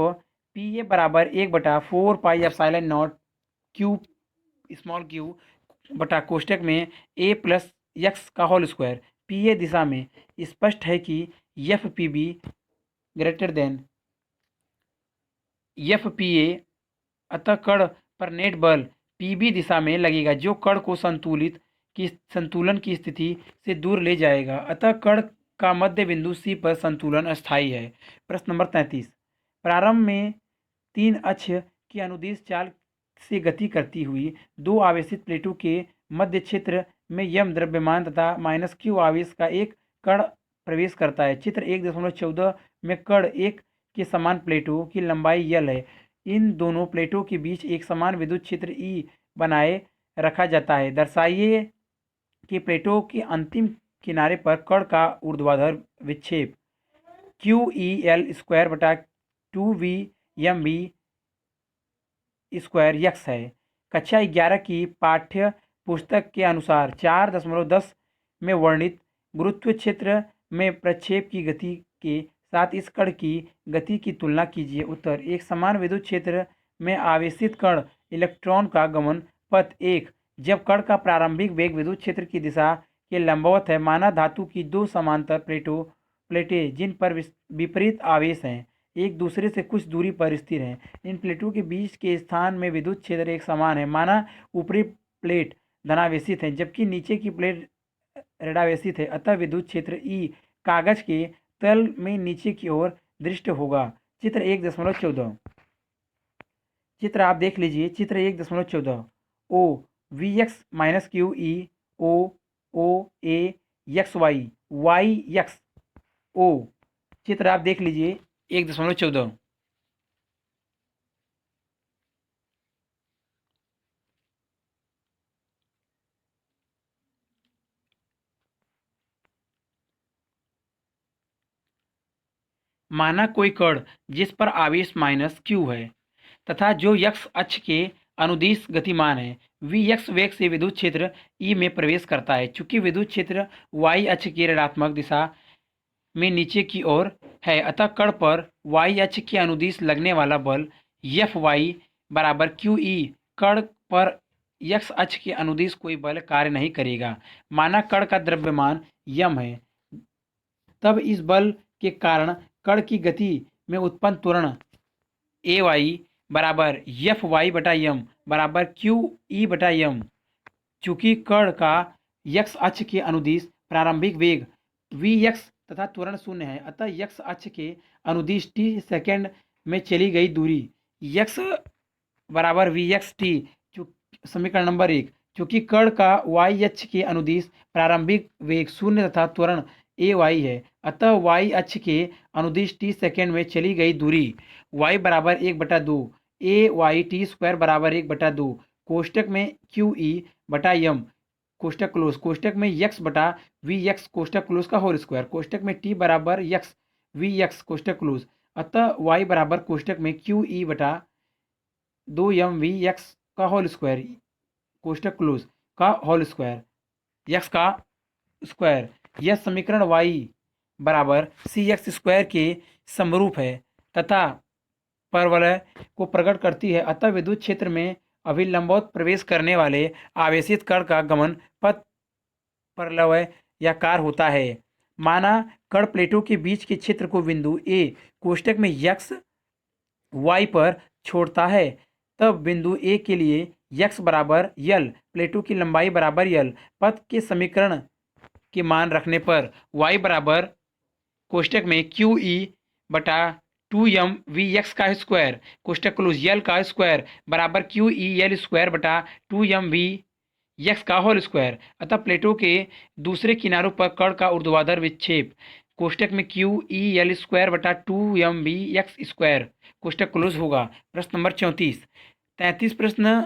पी ए बराबर 1/4 pi epsilon not Q small Q बटा कोष्टक में ए प्लस यक्स का होल स्क्वायर पी ए दिशा में। स्पष्ट है कि F P be greater than F P A, अतः कण पर नेट बल पी बी दिशा में लगेगा जो कण को संतुलन की स्थिति से दूर ले जाएगा। अतः कण का मध्य बिंदु सी पर संतुलन अस्थायी है। प्रश्न नंबर 33। प्रारंभ में 3 अक्ष की अनुदिश चाल से गति करती हुई 2 आवेशित प्लेटों के मध्य क्षेत्र में यम द्रव्यमान तथा माइनस क्यू आवेश का एक कण प्रवेश करता है। चित्र 1.14 में कण एक के समान प्लेटों की लंबाई यल है। इन दोनों प्लेटों के बीच एक समान विद्युत क्षेत्र ई बनाए रखा जाता है। दर्शाइए कि प्लेटों के अंतिम किनारे पर कण का ऊर्ध्वाधर विक्षेप क्यू ई एल स्क्वायर बटा 2 एम वी स्क्वायर यक्स है। कक्षा 11 की पाठ्य पुस्तक के अनुसार 4.10 में वर्णित गुरुत्व क्षेत्र में प्रक्षेप की गति के साथ इस कण की गति की तुलना कीजिए। उत्तर। एक समान विद्युत क्षेत्र में आवेशित कण इलेक्ट्रॉन का गमन पथ 1 जब कण का प्रारंभिक वेग विद्युत क्षेत्र की दिशा के लंबवत है। माना धातु की 2 समांतर प्लेटें जिन पर विपरीत आवेश हैं एक दूसरे से कुछ दूरी पर स्थिर हैं। इन प्लेटों के बीच के स्थान में विद्युत क्षेत्र एक समान है। माना ऊपरी प्लेट धनावेशित है जबकि नीचे की प्लेट ऋणावेशित है। अतः विद्युत क्षेत्र ई कागज के तल में नीचे की ओर दृष्ट होगा। चित्र 1.14। चित्र आप देख लीजिए। चित्र 1.14 O V X minus Q E O A X Y X O. चित्र आप देख लीजिए 1.14। माना कोई कण जिस पर आवेश माइनस क्यू है तथा जो यक्स अक्ष के अनुदिश गतिमान है वी एक्स वेग से विद्युत क्षेत्र ई में प्रवेश करता है। चूंकि विद्युत क्षेत्र वाई अक्ष की ऋणात्मक दिशा में नीचे की ओर है अतः कण पर वाई अक्ष के अनुदिश लगने वाला बल एफ वाई बराबर क्यू ई कण पर यक्स अक्ष के अनुदिश कोई बल कार्य नहीं करेगा। माना कण का द्रव्यमान यम है तब इस बल के कारण कण की गति में उत्पन्न त्वरण ए वाई बराबर एफ वाई बटा यम बराबर क्यू ई बटा यम। चूंकि कण का यक्स अक्ष के अनुदिश प्रारंभिक वेग वी एक्स तथा त्वरण शून्य है अतः यक्स अक्ष के अनुदिश टी सेकेंड में चली गई दूरी यक्स बराबर वी एक्स टी। समीकरण नंबर 1। चूंकि कण का वाई अक्ष के अनुदिश प्रारंभिक वेग शून्य तथा त्वरण ए वाई है अतः वाई अक्ष के अनुदिश टी सेकेंड में चली गई दूरी वाई बराबर 1/2 ए वाई टी स्क्वायर बराबर 1/2 कोष्टक में क्यू ई बटा यम कोष्टक क्लोज कोष्टक में यक्स बटा वी एक्स कोष्टक क्लोज का होल स्क्वायर कोष्टक में टी बराबर यक्स वी एक्स कोष्टक क्लोज। अतः वाई बराबर कोष्टक में क्यू ई बटा 2 एम वी एक्स का होल स्क्वायर कोष्टक क्लोज का होल स्क्वायर यक्स का स्क्वायर। यह समीकरण वाई बराबर सी एक्स स्क्वायर के समरूप है तथा परवलय को प्रकट करती है। अतः विद्युत क्षेत्र में अभिलंबवत प्रवेश करने वाले आवेशित कण का गमन पथ परवलयाकार होता है। माना कण प्लेटों के बीच के क्षेत्र को बिंदु ए कोष्टक में यक्स वाई पर छोड़ता है तब बिंदु ए के लिए यक्स बराबर यल प्लेटों की लंबाई बराबर यल पथ के समीकरण के मान रखने पर y बराबर कोष्टक में क्यू ई बटा 2 एम वी एक्स का स्क्वायर कोष्टक क्लोज यल का स्क्वायर बराबर क्यू ई एल स्क्वायर बटा 2 एम वी एक्स का होल स्क्वायर। अतः प्लेटों के दूसरे किनारों पर कण का ऊर्ध्वाधर विक्षेप कोष्टक में क्यू ई एल स्क्वायर बटा 2 एम वी एक्स स्क्वायर कोष्टक क्लोज होगा। प्रश्न नंबर 34। 33 प्रश्न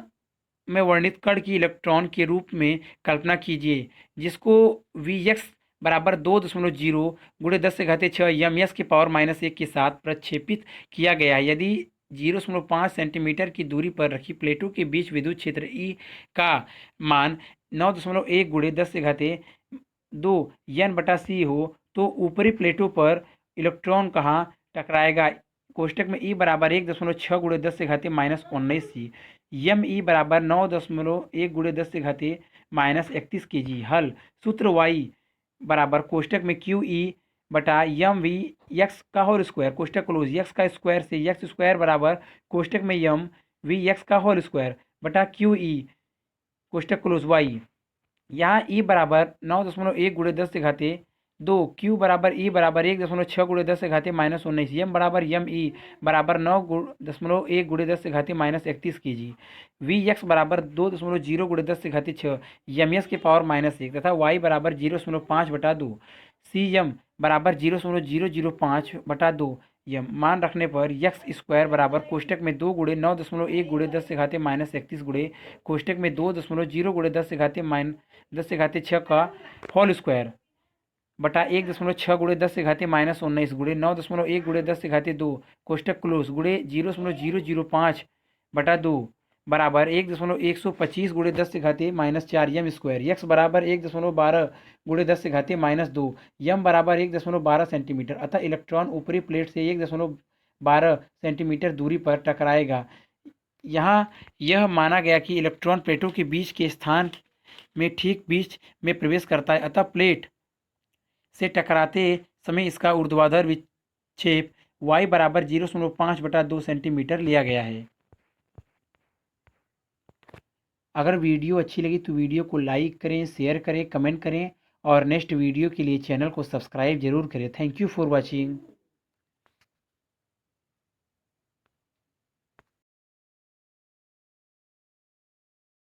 में वर्णित कण की इलेक्ट्रॉन के रूप में कल्पना कीजिए जिसको Vx बराबर 2.0 गुणे 10⁻6 एम की पावर -1 के साथ प्रक्षेपित किया गया है। यदि 0.5 सेंटीमीटर की दूरी पर रखी प्लेटों के बीच विद्युत क्षेत्र E का मान 9.1 गुणे 10⁻2 N/c हो तो ऊपरी प्लेटों पर इलेक्ट्रॉन कहाँ टकराएगा। कोष्टक में E बराबर 1.6 गुणे 10⁻−19 सी एम ई बराबर 9.1 गुणे 10⁻−31 kg। हल सूत्र y बराबर कोष्टक में क्यू ई बटा यम वी एक्स का होल स्क्वायर कोष्टक क्लोज एक्स का स्क्वायर से एक्स स्क्वायर बराबर कोष्टक में यम वी एक्स का होल स्क्वायर बटा क्यू ई कोष्टक क्लोज वाई। यहाँ ई बराबर 9.1 गुणे 10⁻2 क्यू बराबर ई बराबर 1.6 गुणे 10⁻−19 एम बराबर यम ई बराबर 9.1 गुणे 10⁻31 kg। वी एक्स बराबर 2.0 गुणे 10⁻6 एम एस की पावर -1 तथा वाई बराबर 0.5/2 सी एम बराबर 0.005/2 यम। मान रखने पर एक्स स्क्वायर बराबर कोष्टक में 2 गुणे 9.1 गुणे 10⁻−31 गुणे कोष्टक में 2.0 गुणे 10⁻6 का होल स्क्वायर बटा 1.6 गुणे 10⁻−19 गुणे 9.1 गुणे 10⁻2 कोष्टक क्लोज गुणे 0.005/2 बराबर 1.125 गुणे 10⁻4 एम स्क्वायर। एक्स बराबर 1.12 गुणे 10⁻2 यम बराबर 1.12 सेंटीमीटर अतः इलेक्ट्रॉन ऊपरी प्लेट से 1.12 सेंटीमीटर दूरी पर टकराएगा। यहाँ यह माना गया कि इलेक्ट्रॉन प्लेटों के बीच के स्थान में ठीक बीच में प्रवेश करता है अतः प्लेट से टकराते समय इसका ऊर्ध्वाधर विक्षेप y बराबर 0.5/2 सेंटीमीटर लिया गया है। अगर वीडियो अच्छी लगी तो वीडियो को लाइक करें, शेयर करें, कमेंट करें और नेक्स्ट वीडियो के लिए चैनल को सब्सक्राइब जरूर करें। Thank you for watching.